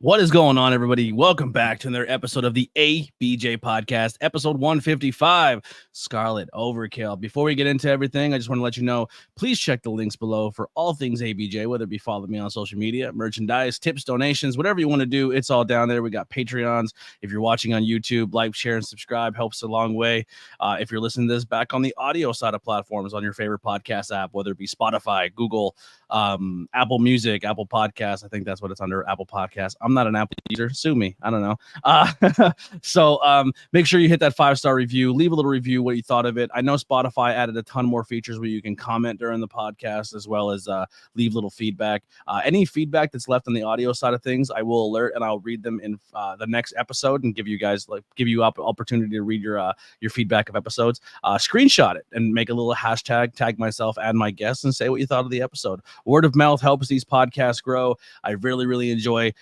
What is going on, everybody? Welcome back to another episode of the ABJ Podcast, episode 155, Skarlet, Overkill. Before we get into everything, I just want to let you know, please check the links below for all things ABJ, whether it be follow me on social media, merchandise, tips, donations, whatever you want to do, it's all down there. We got Patreons. If you're watching on YouTube, like, share, and subscribe helps a long way. If you're listening to this back on the audio side of platforms on your favorite podcast app, whether it be Spotify, Google, Apple Music, Apple Podcasts, I think that's what it's under, Apple Podcasts. I'm not an Apple user. Sue me. I don't know. So make sure you hit that 5-star review. Leave a little review what you thought of it. I know Spotify added a ton more features where you can comment during the podcast as well as leave little feedback. Any feedback that's left on the audio side of things, I will alert and I'll read them in the next episode and give you opportunity to read your feedback of episodes. Screenshot it and make a little hashtag, tag myself and my guests, and say what you thought of the episode. Word of mouth helps these podcasts grow. I really enjoy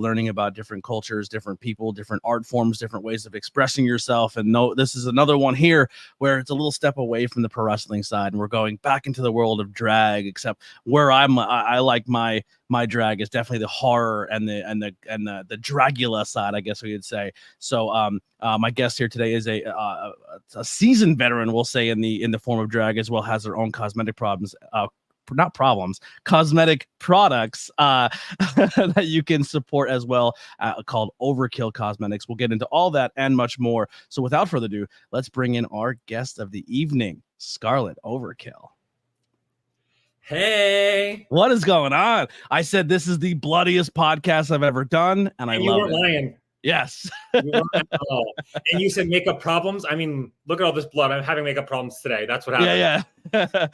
learning about different cultures, different people, different art forms, different ways of expressing yourself. And no, this is another one here where it's a little step away from the pro wrestling side, and we're going back into the world of drag. Except where I like my drag is definitely the horror and the Dragula side, I guess we would say. So my guest here today is a seasoned veteran, we'll say, in the form of drag, as well has their own cosmetic cosmetic products that you can support as well, called Overkill Cosmetics. We'll get into all that and much more. So without further ado, let's bring in our guest of the evening, Skarlet, Overkill. Hey, what is going on? I said this is the bloodiest podcast I've ever done, and I love it. You weren't lying. Yes. And you said makeup problems. I mean, look at all this blood. I'm having makeup problems today. That's what happened. Yeah.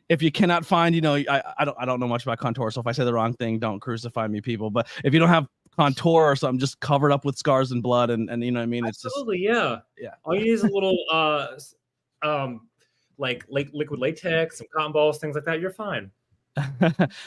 If you cannot find, I don't know much about contour, so if I say the wrong thing, don't crucify me, people. But if you don't have contour or something, just covered up with scars and blood, and you know what I mean. Absolutely, it's just yeah. All you need is a little like liquid latex, some cotton balls, things like that. You're fine.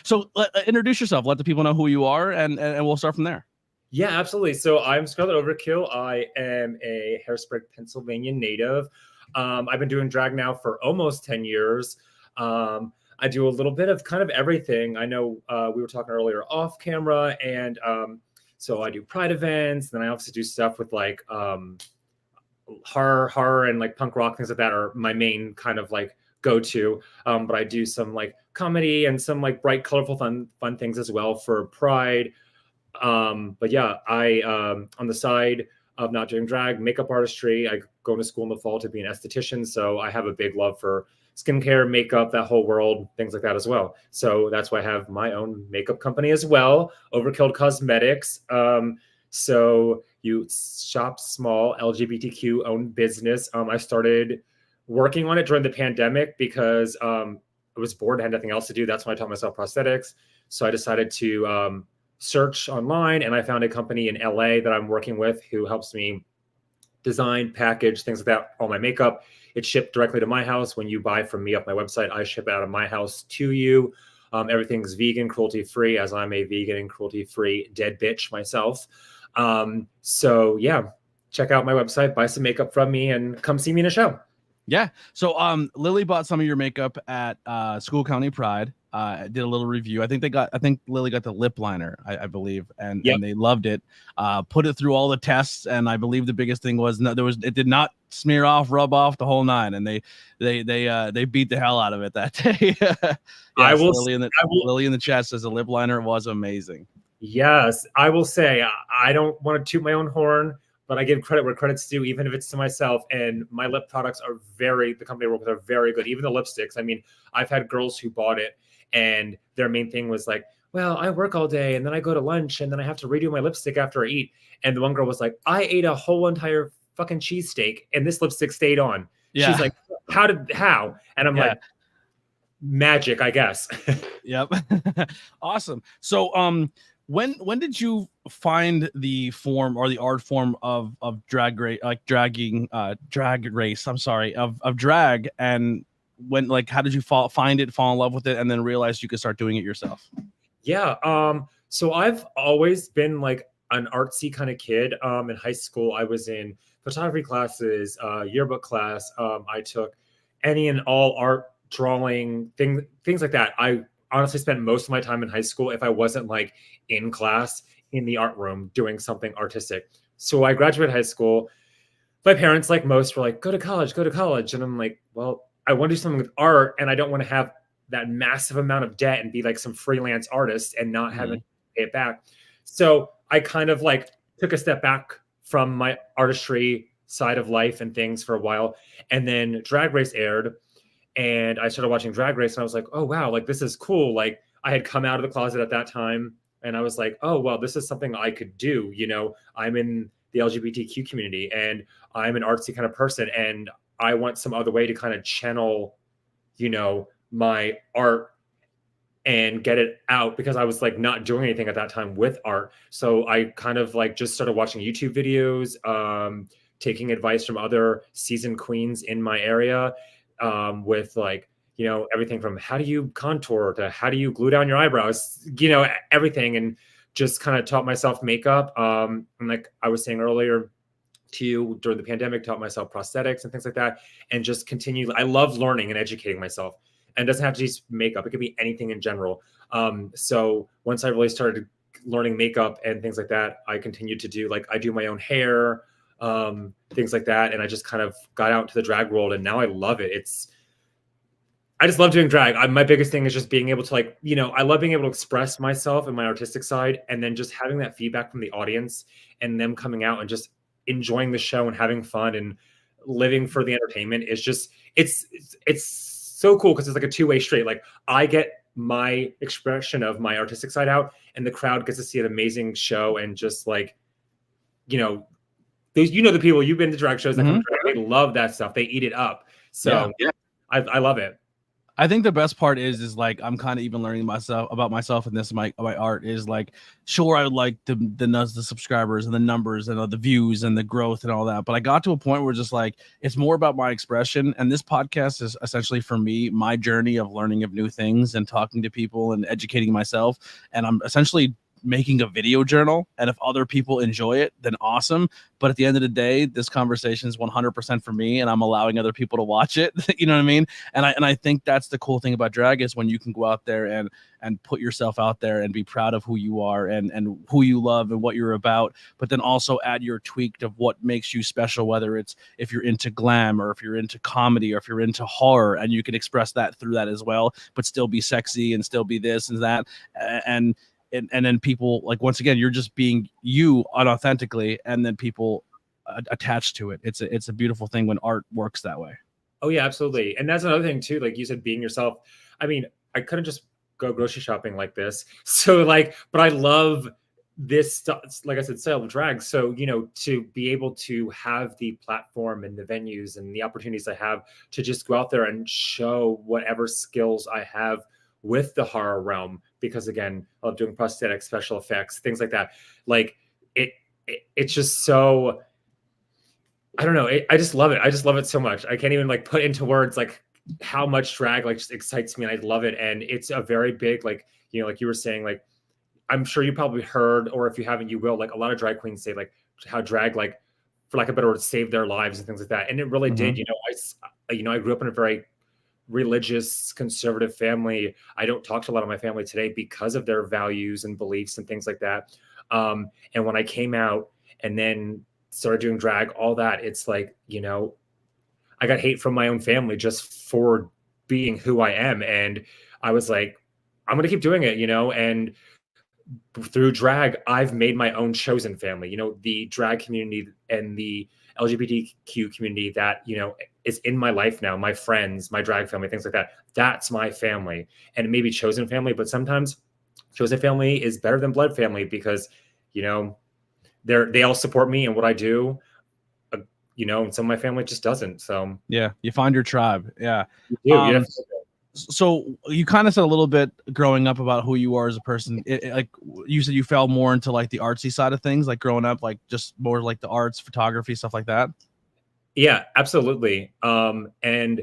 So introduce yourself. Let the people know who you are, and we'll start from there. Yeah, absolutely. So I'm Skarlet Overkill. I am a Harrisburg, Pennsylvania native. I've been doing drag now for almost 10 years. I do a little bit of kind of everything. I know we were talking earlier off camera, and so I do pride events. Then I also do stuff with like horror and like punk rock, things like that are my main kind of like go-to. But I do some like comedy and some like bright, colorful, fun things as well for pride. But yeah, I on the side of not doing drag, makeup artistry, I go to school in the fall to be an esthetician. So I have a big love for skincare, makeup, that whole world, things like that as well. So that's why I have my own makeup company as well, Overkill Cosmetics. So you shop small, LGBTQ owned business. I started working on it during the pandemic because I was bored, had nothing else to do. That's why I taught myself prosthetics. So I decided to search online, and I found a company in LA that I'm working with who helps me design, package, things like that, all my makeup. It's shipped directly to my house. When you buy from me off my website, I ship it out of my house to you. Everything's vegan, cruelty-free, as I'm a vegan and cruelty-free dead bitch myself. So yeah, check out my website, buy some makeup from me, and come see me in a show. Yeah. So Lily bought some of your makeup at School County Pride. Did a little review. I think Lily got the lip liner, I believe, and they loved it. Put it through all the tests, and I believe the biggest thing was it did not smear off, rub off, the whole nine, and they beat the hell out of it that day. Yes, Lily in the chat says the lip liner was amazing. Yes, I will say I don't want to toot my own horn, but I give credit where credit's due, even if it's to myself. And my lip products are the company I work with are very good. Even the lipsticks. I mean, I've had girls who bought it and their main thing was like, well, I work all day and then I go to lunch and then I have to redo my lipstick after I eat. And the one girl was like, I ate a whole entire fucking cheesesteak and this lipstick stayed on. Yeah. She's like, how? And I'm like, magic, I guess. Yep. Awesome. So, when did you find the form or the art form of drag race, like drag race? I'm sorry, of drag, and when, like, how did you fall in love with it, and then realize you could start doing it yourself? Yeah. So I've always been like an artsy kind of kid. In high school, I was in photography classes, yearbook class. I took any and all art, drawing, things like that. I honestly spent most of my time in high school, if I wasn't like in class, in the art room doing something artistic. So I graduated high school. My parents, like most, were like, go to college. And I'm like, well, I want to do something with art, and I don't want to have that massive amount of debt and be like some freelance artist and not having to pay it back. So I kind of like took a step back from my artistry side of life and things for a while. And then Drag Race aired, and I started watching Drag Race, and I was like, oh, wow, like this is cool. Like I had come out of the closet at that time, and I was like, oh, well, this is something I could do. You know, I'm in the LGBTQ community, and I'm an artsy kind of person, and I want some other way to kind of channel, you know, my art and get it out, because I was like not doing anything at that time with art. So I kind of like just started watching YouTube videos, taking advice from other seasoned queens in my area, with like, you know, everything from how do you contour to how do you glue down your eyebrows, you know, everything. And just kind of taught myself makeup. And like I was saying earlier to you, during the pandemic, taught myself prosthetics and things like that, and just continue. I love learning and educating myself. And it doesn't have to just makeup. It could be anything in general. So once I really started learning makeup and things like that, I continued to do, like, I do my own hair, things like that. And I just kind of got out into the drag world, and now I love it. I just love doing drag. My biggest thing is just being able to, like, you know, I love being able to express myself and my artistic side, and then just having that feedback from the audience and them coming out and just enjoying the show and having fun and living for the entertainment is just, it's so cool, because it's like a two-way street. Like I get my expression of my artistic side out, and the crowd gets to see an amazing show. And just like, you know, the people, you've been to drag shows that come to drag, they love that stuff. They eat it up. So yeah. I love it. I think the best part is like, I'm kind of even learning about myself and this, my art is like, sure, I would like the subscribers and the numbers and the views and the growth and all that, but I got to a point where just like, it's more about my expression. And this podcast is essentially, for me, my journey of learning of new things and talking to people and educating myself. And I'm essentially making a video journal, and if other people enjoy it, then awesome. But at the end of the day, this conversation is 100% for me, and I'm allowing other people to watch it. You know what I mean? And I think that's the cool thing about drag, is when you can go out there and put yourself out there and be proud of who you are and who you love and what you're about, but then also add your tweak of what makes you special, whether it's if you're into glam or if you're into comedy or if you're into horror, and you can express that through that as well, but still be sexy and still be this and that. And then people, like, once again, you're just being you unauthentically, and then people attach to it. It's a beautiful thing when art works that way. Oh yeah, absolutely. And that's another thing too. Like you said, being yourself. I mean, I couldn't just go grocery shopping like this. So like, but I love this stuff. Like I said, style of drag. So, you know, to be able to have the platform and the venues and the opportunities I have to just go out there and show whatever skills I have with the horror realm, because again, I love doing prosthetics, special effects, things like that. Like it's just so, I don't know. I just love it. I just love it so much. I can't even like put into words like how much drag like just excites me, and I love it. And it's a very big, like, you know, like you were saying, like, I'm sure you probably heard, or if you haven't, you will, like a lot of drag queens say like how drag, like, for lack of a better word, saved their lives and things like that. And it really did. You know, I grew up in a very religious, conservative family. I don't talk to a lot of my family today because of their values and beliefs and things like that. And when I came out and then started doing drag, all that, it's like, you know, I got hate from my own family just for being who I am. And I was like, I'm going to keep doing it, you know, and through drag, I've made my own chosen family, you know, the drag community and the LGBTQ community that, you know, is in my life now, my friends, my drag family, things like that. That's my family. And it may be chosen family, but sometimes chosen family is better than blood family, because, you know, they all support me and what I do, you know, and some of my family just doesn't. So yeah, you find your tribe. Yeah. You do. So you kind of said a little bit growing up about who you are as a person. Like you said, you fell more into like the artsy side of things, like growing up, like just more like the arts, photography, stuff like that. Yeah, absolutely. And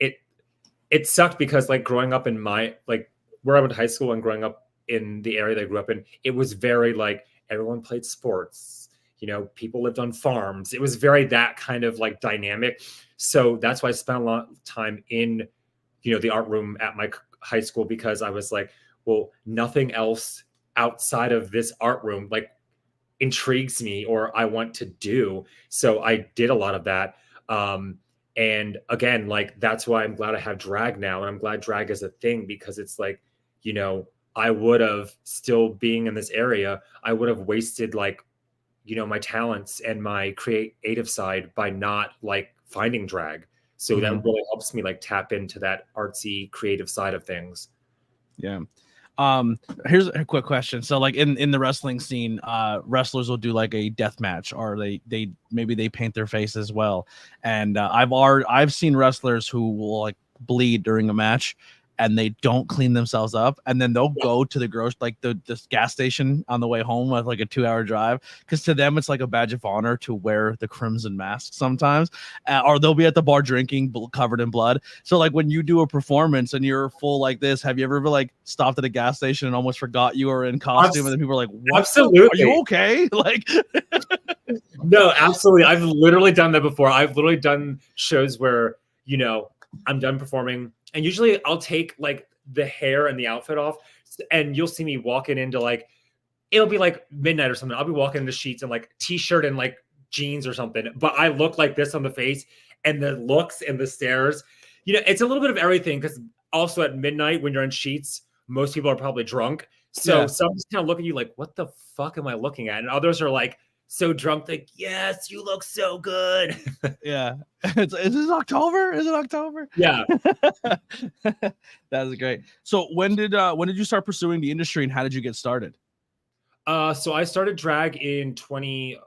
it sucked because like growing up in my, like where I went to high school and growing up in the area that I grew up in, it was very like everyone played sports, you know, people lived on farms. It was very that kind of like dynamic. So that's why I spent a lot of time in, you know, the art room at my high school, because I was like, well, nothing else outside of this art room like intrigues me or I want to do. So I did a lot of that. And again, like that's why I'm glad I have drag now, and I'm glad drag is a thing, because it's like, you know, I would have, still being in this area, I would have wasted like, you know, my talents and my creative side by not like finding drag. So that really helps me like tap into that artsy creative side of things. Yeah. Here's a quick question. So like in the wrestling scene, wrestlers will do like a death match, or they maybe they paint their face as well. And I've seen wrestlers who will like bleed during a match and they don't clean themselves up, and then they'll go to the the gas station on the way home with like a 2-hour drive, because to them it's like a badge of honor to wear the crimson mask sometimes, or they'll be at the bar drinking covered in blood. So like when you do a performance and you're full like this, have you ever like stopped at a gas station and almost forgot you were in costume, and then people are like, what? Absolutely. Are you okay? Like no, absolutely. I've literally done that before. I've literally done shows where, you know, I'm done performing, and usually I'll take like the hair and the outfit off, and you'll see me walking into like, it'll be like midnight or something. I'll be walking into sheets and like t-shirt and like jeans or something, but I look like this on the face, and the looks and the stares, you know, it's a little bit of everything. Because also at midnight when you're in sheets, most people are probably drunk. So some just kind of look at you like, what the fuck am I looking at? And others are like, so drunk, like, yes, you look so good. yeah. Is it October? Is it October? Yeah. That is great. So when did you start pursuing the industry, and how did you get started? So I started drag in it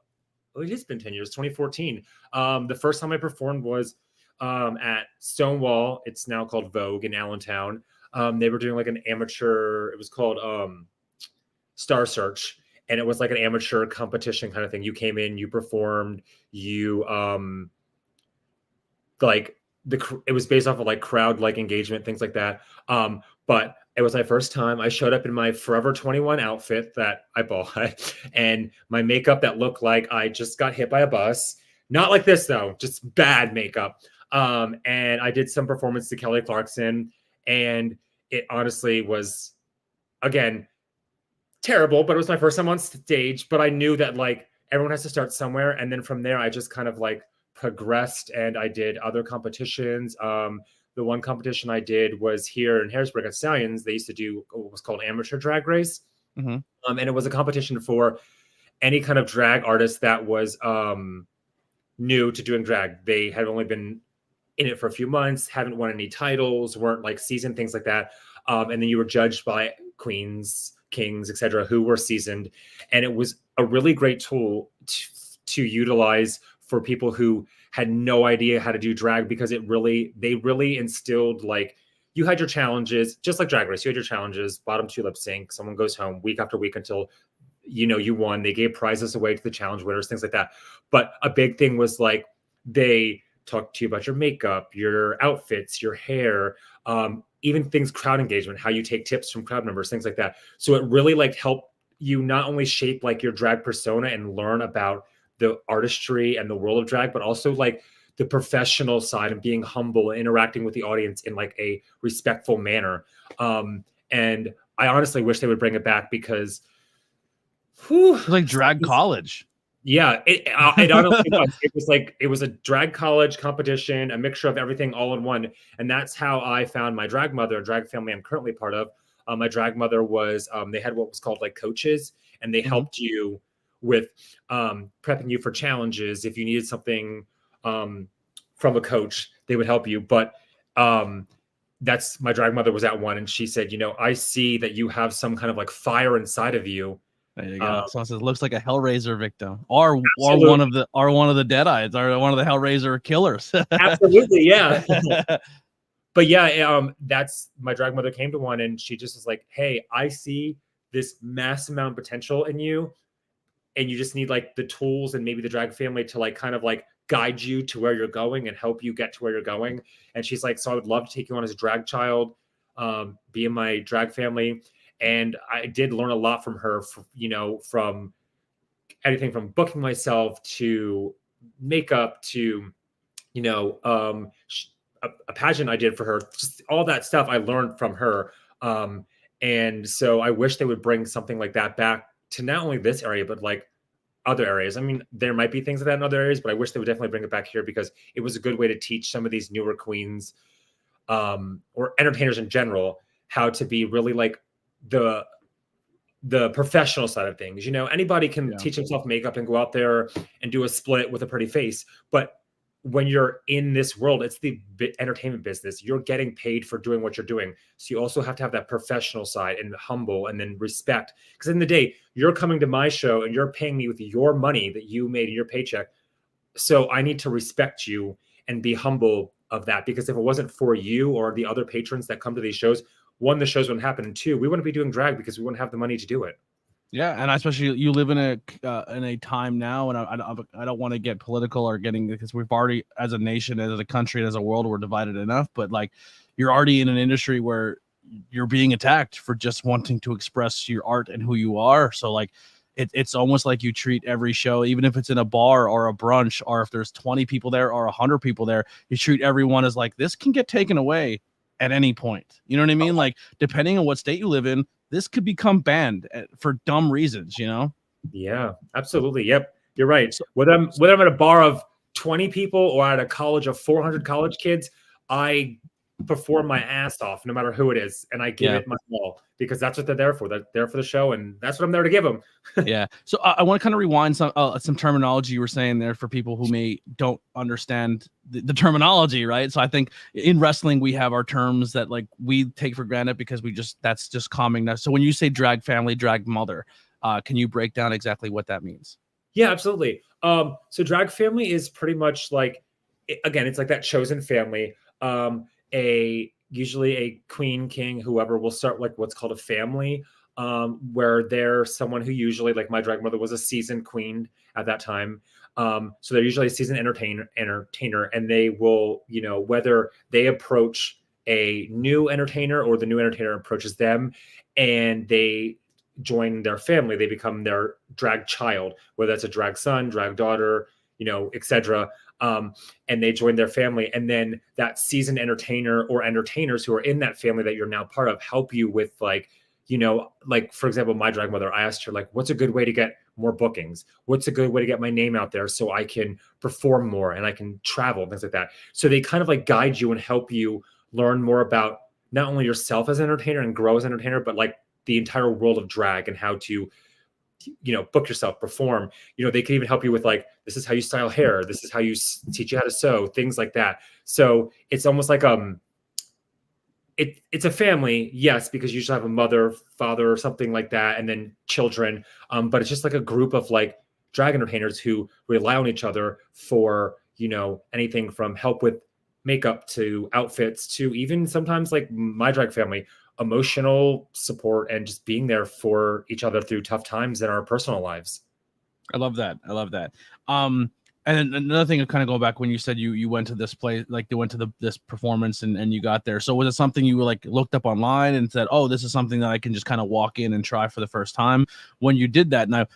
has been 10 years, 2014. The first time I performed was at Stonewall. It's now called Vogue in Allentown. They were doing like an amateur, it was called Star Search. And it was like an amateur competition kind of thing. You came in, you performed, you like it was based off of like crowd like engagement, things like that. But it was my first time. I showed up in my Forever 21 outfit that I bought, and my makeup that looked like I just got hit by a bus. Not like this though, just bad makeup. And I did some performance to Kelly Clarkson, and it honestly was, again, terrible, but it was my first time on stage. But I knew that like everyone has to start somewhere, and then from there I just kind of like progressed, and I did other competitions. The one competition I did was here in Harrisburg at Stallions. They used to do what was called amateur drag race, and it was a competition for any kind of drag artist that was new to doing drag. They had only been in it for a few months, haven't won any titles, weren't like seasoned, things like that. And then you were judged by queens, kings, etc., who were seasoned. And it was a really great tool to utilize for people who had no idea how to do drag, because they really instilled, like, you had your challenges, just like Drag Race. You had your challenges, bottom 2 lip sync, someone goes home week after week until, you know, you won. They gave prizes away to the challenge winners, things like that. But a big thing was like, they talked to you about your makeup, your outfits, your hair, even things, crowd engagement, how you take tips from crowd members, things like that. So it really like helped you not only shape like your drag persona and learn about the artistry and the world of drag, but also like the professional side and being humble and interacting with the audience in like a respectful manner. And I honestly wish they would bring it back, because it's like drag college. Yeah, it honestly was. It was a drag college competition, a mixture of everything all in one. And that's how I found my drag mother, a drag family I'm currently part of. My drag mother was, they had what was called like coaches, and they helped you with prepping you for challenges. If you needed something from a coach, they would help you. But that's, my drag mother was at one, and she said, you know, I see that you have some kind of like fire inside of you. There you go. Someone says, looks like a Hellraiser victim, or one of the Deadites, or one of the Hellraiser killers. Absolutely, yeah. But yeah, that's, my drag mother came to one, and she just was like, hey, I see this mass amount of potential in you, and you just need like the tools and maybe the drag family to like kind of like guide you to where you're going and help you get to where you're going. And she's like, so I would love to take you on as a drag child, be in my drag family. And I did learn a lot from her, you know, from anything from booking myself to makeup to, you know, a pageant I did for her, just all that stuff I learned from her. And so I wish they would bring something like that back to not only this area, but like other areas. I mean, there might be things like that in other areas, but I wish they would definitely bring it back here because it was a good way to teach some of these newer queens or entertainers in general how to be really like the professional side of things. You know, anybody can teach themselves makeup and go out there and do a split with a pretty face, but when you're in this world, it's the entertainment business. You're getting paid for doing what you're doing. So you also have to have that professional side and humble and then respect. Because in the day, you're coming to my show and you're paying me with your money that you made in your paycheck. So I need to respect you and be humble of that. Because if it wasn't for you or the other patrons that come to these shows, one, the shows wouldn't happen. And two, we wouldn't be doing drag because we wouldn't have the money to do it. Yeah, and especially you live in a time now, and I don't want to get political or getting, because we've already, as a nation, as a country, as a world, we're divided enough. But like, you're already in an industry where you're being attacked for just wanting to express your art and who you are. So like, it's almost like you treat every show, even if it's in a bar or a brunch, or if there's 20 people there or 100 people there, you treat everyone as like, this can get taken away at any point. You know what I mean? Like, depending on what state you live in, this could become banned for dumb reasons, you know? Yeah, absolutely. Yep. You're right. Whether I'm at a bar of 20 people or at a college of 400 college kids, I perform my ass off no matter who it is. And I give it my all because that's what they're there for. They're there for the show. And that's what I'm there to give them. Yeah. So I want to kind of rewind some terminology you were saying there for people who don't understand the terminology, right? So I think in wrestling, we have our terms that like we take for granted because that's just common. So when you say drag family, drag mother, can you break down exactly what that means? Yeah, absolutely. So drag family is pretty much like, again, it's like that chosen family. Usually a queen, king, whoever will start like what's called a family, where they're someone who usually, like my drag mother was a seasoned queen at that time. So they're usually a seasoned entertainer, and they will, you know, whether they approach a new entertainer or the new entertainer approaches them and they join their family, they become their drag child, whether that's a drag son, drag daughter, you know, etc. And they join their family, and then that seasoned entertainer or entertainers who are in that family that you're now part of help you with, like, you know, like for example, my drag mother, I asked her like, what's a good way to get more bookings? What's a good way to get my name out there so I can perform more and I can travel, things like that. So they kind of like guide you and help you learn more about not only yourself as an entertainer and grow as an entertainer, but like the entire world of drag and how to, you know, book yourself, perform. You know, they can even help you with like, this is how you style hair, this is how you teach you how to sew, things like that. So it's almost like it's a family, yes, because you usually have a mother, father, or something like that, and then children. But it's just like a group of like drag entertainers who rely on each other for, you know, anything from help with makeup to outfits to even sometimes like my drag family, emotional support and just being there for each other through tough times in our personal lives. I love that. And another thing, kind of go back when you said you went to this place, like you went to this performance and you got there. So was it something you like looked up online and said, oh, this is something that I can just kind of walk in and try for the first time? When you did that, now,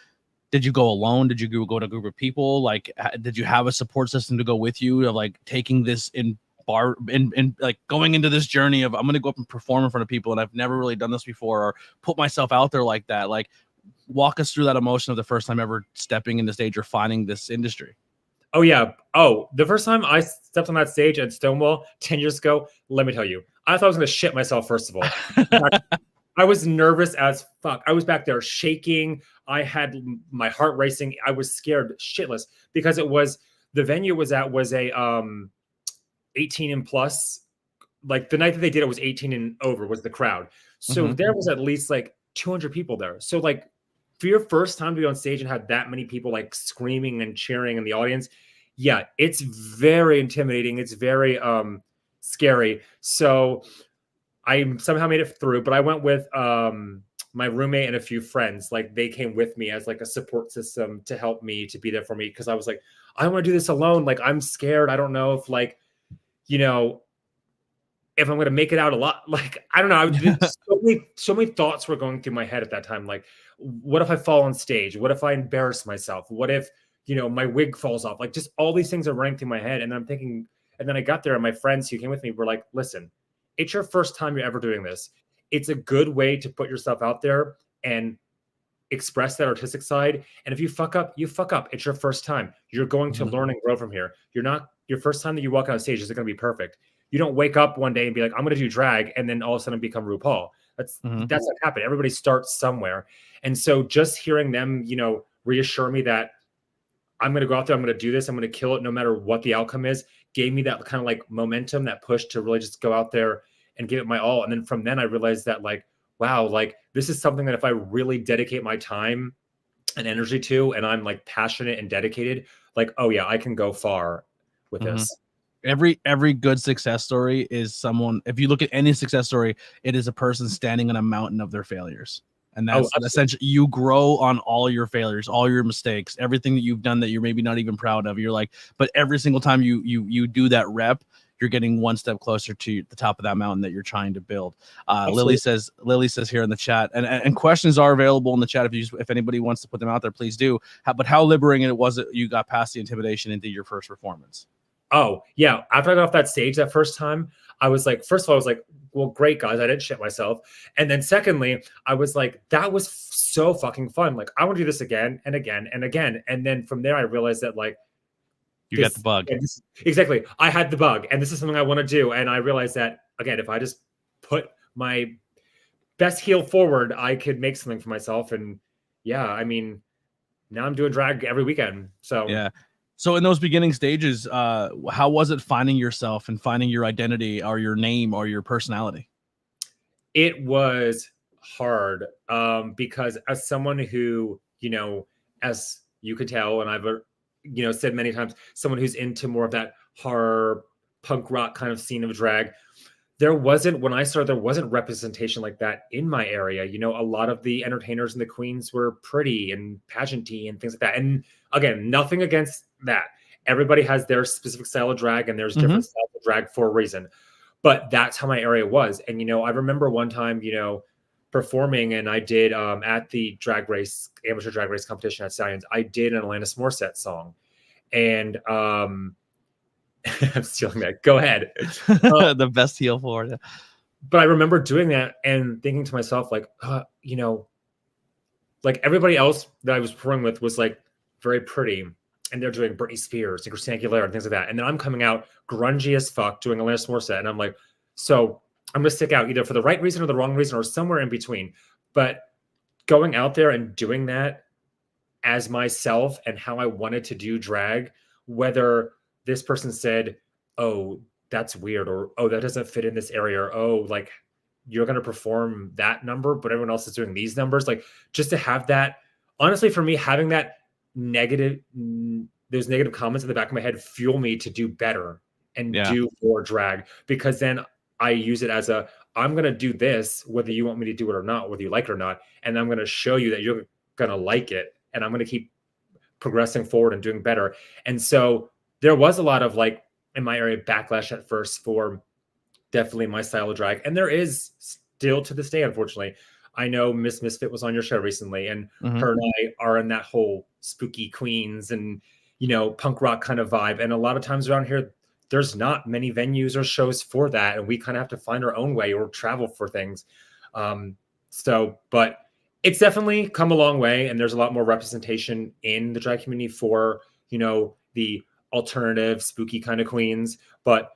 did you go alone? Did you go to a group of people? Like, did you have a support system to go with you of like taking this in like going into this journey of I'm going to go up and perform in front of people and I've never really done this before or put myself out there like that? Like, walk us through that emotion of the first time ever stepping in the stage or finding this industry. Oh yeah. Oh, the first time I stepped on that stage at Stonewall 10 years ago, let me tell you, I thought I was going to shit myself. First of all, I was nervous as fuck. I was back there shaking. I had my heart racing. I was scared shitless because the venue was a 18 and plus. Like the night that they did it was 18 and over was the crowd. So there was at least like 200 people there. So like for your first time to be on stage and have that many people like screaming and cheering in the audience, yeah, it's very intimidating. It's very scary. So I somehow made it through, but I went with my roommate and a few friends. Like they came with me as like a support system to help me, to be there for me. Cause I was like, I don't want to do this alone. Like I'm scared. I don't know if like, you know, if I'm going to make it out a lot. Like, I don't know. So many thoughts were going through my head at that time. Like, what if I fall on stage? What if I embarrass myself? What if, you know, my wig falls off? Like just all these things are running through my head. And I'm thinking, and then I got there and my friends who came with me were like, listen, it's your first time you're ever doing this. it's a good way to put yourself out there and express that artistic side. And if you fuck up, you fuck up. It's your first time. You're going to learn and grow from here. You're not, your first time that you walk on stage isn't going to be perfect. You don't wake up one day and be like, I'm going to do drag, and then all of a sudden become RuPaul. That's what happened. Everybody starts somewhere. And so just hearing them, you know, reassure me that I'm going to go out there, I'm going to do this, I'm going to kill it no matter what the outcome is, gave me that kind of like momentum, that push to really just go out there and give it my all. And then from then I realized that like, wow, like this is something that if I really dedicate my time and energy to, and I'm like passionate and dedicated, like, oh yeah, I can go far with this. Every good success story is someone, if you look at any success story, it is a person standing on a mountain of their failures. And that's essentially, you grow on all your failures, all your mistakes, everything that you've done that you're maybe not even proud of. You're like, but every single time you do that rep, you're getting one step closer to the top of that mountain that you're trying to build. Lily says here in the chat, and questions are available in the chat. If anybody wants to put them out there, please do. But how liberating it was that you got past the intimidation and did your first performance? Oh yeah. After I got off that stage that first time, I was like, first of all, I was like, well, great guys, I didn't shit myself. And then secondly, I was like, that was so fucking fun. Like, I want to do this again and again and again. And then from there, I realized that like, you got the bug. Exactly. I had the bug, and this is something I want to do. And I realized that again, if I just put my best heel forward, I could make something for myself. And yeah, I mean, now I'm doing drag every weekend. So yeah. So in those beginning stages, how was it finding yourself and finding your identity or your name or your personality? It was hard because as someone who, you know, as you could tell, and I've, you know, said many times, someone who's into more of that horror punk rock kind of scene of drag, when I started, there wasn't representation like that in my area. You know, a lot of the entertainers and the queens were pretty and pageanty and things like that. And again, nothing against that. Everybody has their specific style of drag, and there's different styles of drag for a reason. But that's how my area was. And, you know, I remember one time, you know, performing, and I did at the amateur drag race competition at Stallions, I did an Alanis Morissette song. And I'm stealing that. Go ahead. The best heel for it. But I remember doing that and thinking to myself, like, you know, like everybody else that I was performing with was like very pretty, and they're doing Britney Spears and Christina Aguilera and things like that. And then I'm coming out grungy as fuck doing Alanis Morissette, and I'm like, so I'm going to stick out either for the right reason or the wrong reason or somewhere in between. But going out there and doing that as myself and how I wanted to do drag, whether this person said, oh, that's weird, or, oh, that doesn't fit in this area, or, oh, like, you're going to perform that number, but everyone else is doing these numbers. Like, just to have that, honestly, for me, having that those negative comments in the back of my head fuel me to do better and do more drag, because then I use it as I'm going to do this, whether you want me to do it or not, whether you like it or not. And I'm going to show you that you're going to like it. And I'm going to keep progressing forward and doing better. And so there was a lot of, like, in my area, backlash at first for definitely my style of drag. And there is still to this day, unfortunately. I know Miss Misfit was on your show recently, and her and I are in that whole spooky queens and, you know, punk rock kind of vibe. And a lot of times around here, there's not many venues or shows for that. And we kind of have to find our own way or travel for things. But it's definitely come a long way. And there's a lot more representation in the drag community for, you know, the alternative spooky kind of queens. But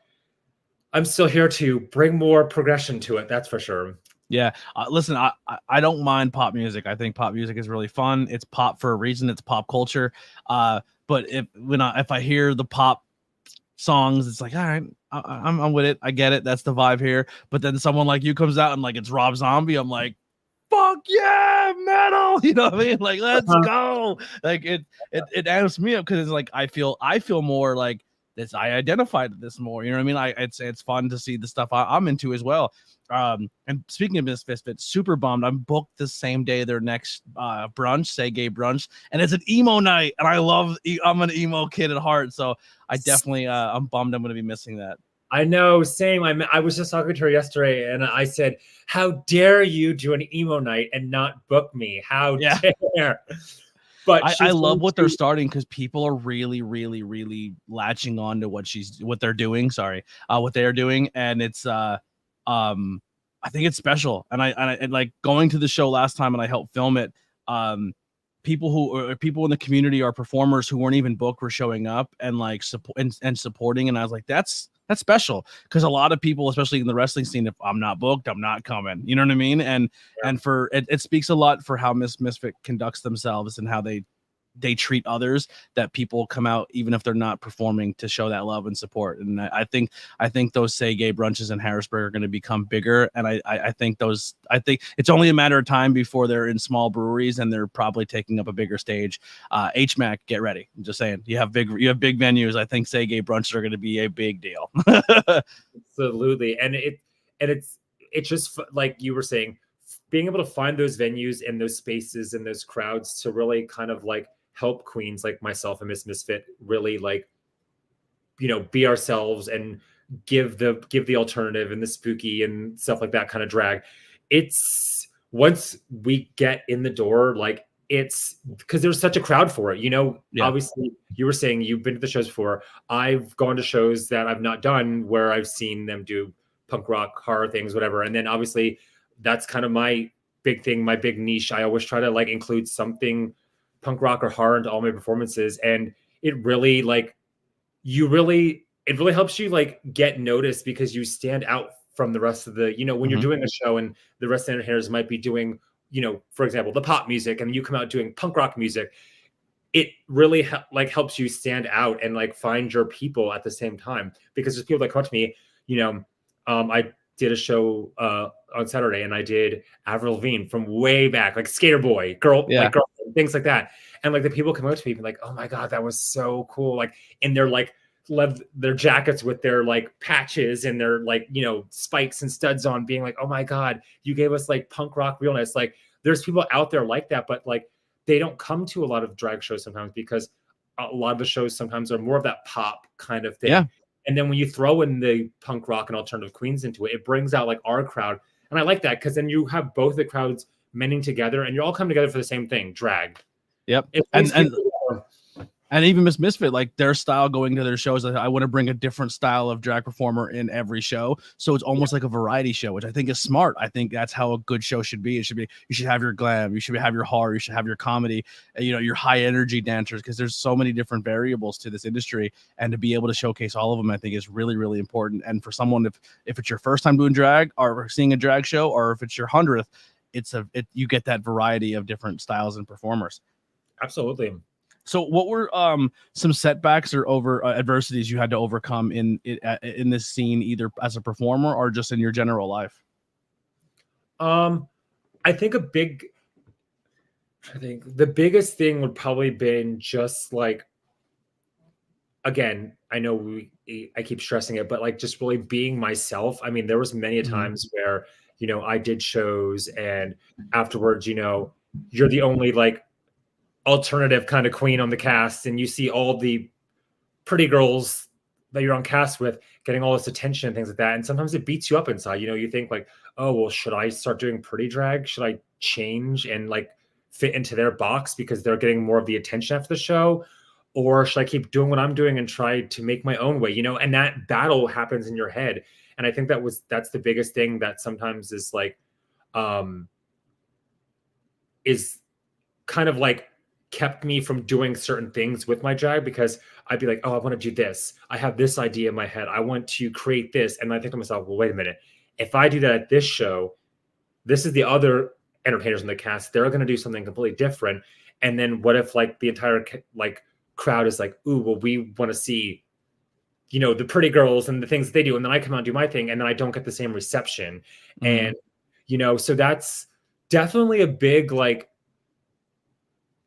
I'm still here to bring more progression to it. That's for sure. Yeah. Listen, I don't mind pop music. I think pop music is really fun. It's pop for a reason. It's pop culture. But if I hear the pop songs, it's like, all right, I'm with it. I get it. That's the vibe here. But then someone like you comes out and like it's Rob Zombie. I'm like, fuck yeah, metal. You know what I mean? Like, let's go. Like it amps me up, because it's like I feel more like this. I identified with this more. You know what I mean? It's fun to see the stuff I'm into as well. And speaking of Miss Misfit, super bummed. I'm booked the same day their next brunch, Say Gay Brunch, and it's an emo night. And I'm an emo kid at heart, so I definitely I'm bummed I'm going to be missing that. I know, same. I was just talking to her yesterday, and I said, "How dare you do an emo night and not book me? How dare!" But I love what they're starting, because people are really, really, really latching on to what they're doing. Sorry, what they are doing, and it's I think it's special. And and like going to the show last time and I helped film it. People in the community or performers who weren't even booked were showing up and like support and supporting. And I was like, that's special, because a lot of people, especially in the wrestling scene, if I'm not booked, I'm not coming. You know what I mean? And for it speaks a lot for how Misfit conducts themselves and how they treat others, that people come out even if they're not performing to show that love and support. And I think those Say Gay brunches in Harrisburg are going to become bigger. And I think it's only a matter of time before they're in small breweries and they're probably taking up a bigger stage. HMAC, get ready. I'm just saying, you have big venues. I think Say Gay brunches are going to be a big deal. Absolutely. And it's just like you were saying, being able to find those venues and those spaces and those crowds to really kind of like help queens like myself and Miss Misfit really like, be ourselves and give the alternative and the spooky and stuff like that kind of drag. It's once we get in the door, like it's because there's such a crowd for it, Obviously you were saying you've been to the shows before. I've gone to shows that I've not done where I've seen them do punk rock, horror things, whatever. And then obviously that's kind of my big thing, my big niche. I always try to like include something punk rock or horror into all my performances. And it really it really helps you like get noticed because you stand out from the rest of the, when you're doing a show and the rest of the entertainers might be doing, for example, the pop music, and you come out doing punk rock music. It really helps you stand out and like find your people at the same time, because there's people that come up to me, I did a show on Saturday and I did Avril Lavigne from way back, like Skater Boy, girl, things like that. And like the people come up to me and like, oh my God, that was so cool. Like, and they're like, love their jackets with their like patches and their like, spikes and studs on, being like, oh my God, you gave us like punk rock realness. Like there's people out there like that, but like they don't come to a lot of drag shows sometimes because a lot of the shows sometimes are more of that pop kind of thing. Yeah. And then when you throw in the punk rock and alternative queens into it, it brings out like our crowd. And I like that because then you have both the crowds mending together and you're all coming together for the same thing, drag. Yep. And even Miss Misfit, like their style going to their shows, I want to bring a different style of drag performer in every show. So it's almost like a variety show, which I think is smart. I think that's how a good show should be. It should be, you should have your glam, you should have your horror, you should have your comedy, your high energy dancers, because there's so many different variables to this industry. And to be able to showcase all of them, I think is really, really important. And for someone, if it's your first time doing drag or seeing a drag show, or if it's your 100th, you get that variety of different styles and performers. Absolutely. So what were some setbacks or adversities you had to overcome in this scene, either as a performer or just in your general life? I think the biggest thing would probably been just like, again, I know I keep stressing it, but like just really being myself. I mean, there was many times where, I did shows and afterwards, you're the only like alternative kind of queen on the cast, and you see all the pretty girls that you're on cast with getting all this attention and things like that, and sometimes it beats you up inside. You think like, oh well, should I start doing pretty drag? Should I change and like fit into their box because they're getting more of the attention after the show, or should I keep doing what I'm doing and try to make my own way? And that battle happens in your head, and I think that's the biggest thing that sometimes is like is kind of like kept me from doing certain things with my drag, because I'd be like, oh, I want to do this. I have this idea in my head. I want to create this. And I think to myself, well, wait a minute. If I do that at this show, this is the other entertainers in the cast. They're going to do something completely different. And then what if like the entire like crowd is like, ooh, well, we want to see, the pretty girls and the things they do. And then I come out and do my thing. And then I don't get the same reception. And, so that's definitely a big, like,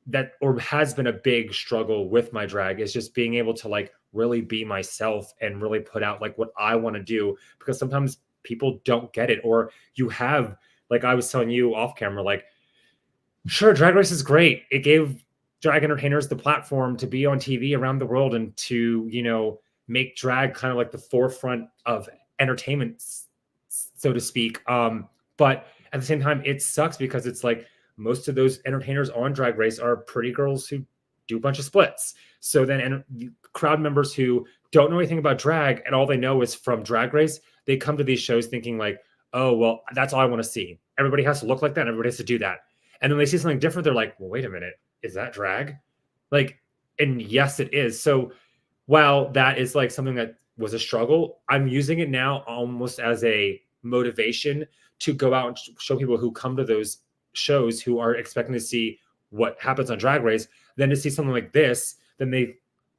that or has been a big struggle with my drag, is just being able to like really be myself and really put out like what I want to do, because sometimes people don't get it. Or you have, like I was telling you off camera, like, sure, Drag Race is great. It gave drag entertainers the platform to be on TV around the world and to, make drag kind of like the forefront of entertainment, so to speak. But at the same time, it sucks because it's like, most of those entertainers on Drag Race are pretty girls who do a bunch of splits. So then crowd members who don't know anything about drag and all they know is from Drag Race, they come to these shows thinking like, oh, well, that's all I want to see. Everybody has to look like that. And everybody has to do that. And then they see something different. They're like, well, wait a minute. Is that drag? Like, and yes, it is. So while that is like something that was a struggle, I'm using it now almost as a motivation to go out and show people who come to those shows who are expecting to see what happens on Drag Race, then to see something like this, then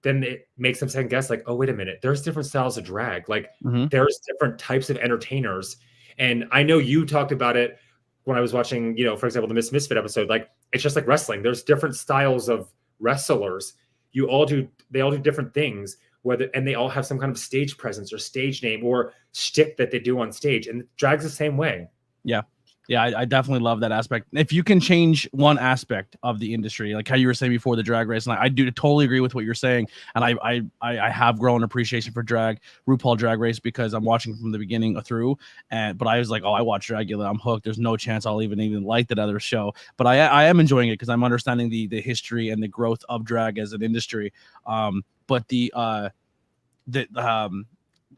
it makes them second guess, like, oh, wait a minute, there's different styles of drag. Like there's different types of entertainers. And I know you talked about it when I was watching, for example, the Miss Misfit episode. Like, it's just like wrestling. There's different styles of wrestlers. They all do different things, and they all have some kind of stage presence or stage name or shtick that they do on stage. And drag's the same way. Yeah. Yeah, I definitely love that aspect. If you can change one aspect of the industry, like how you were saying before the Drag Race, and I do totally agree with what you're saying. And I have grown appreciation for RuPaul Drag Race, because I'm watching from the beginning through. But I was like, oh, I watch Dragula, I'm hooked. There's no chance I'll even like that other show. But I am enjoying it because I'm understanding the history and the growth of drag as an industry. But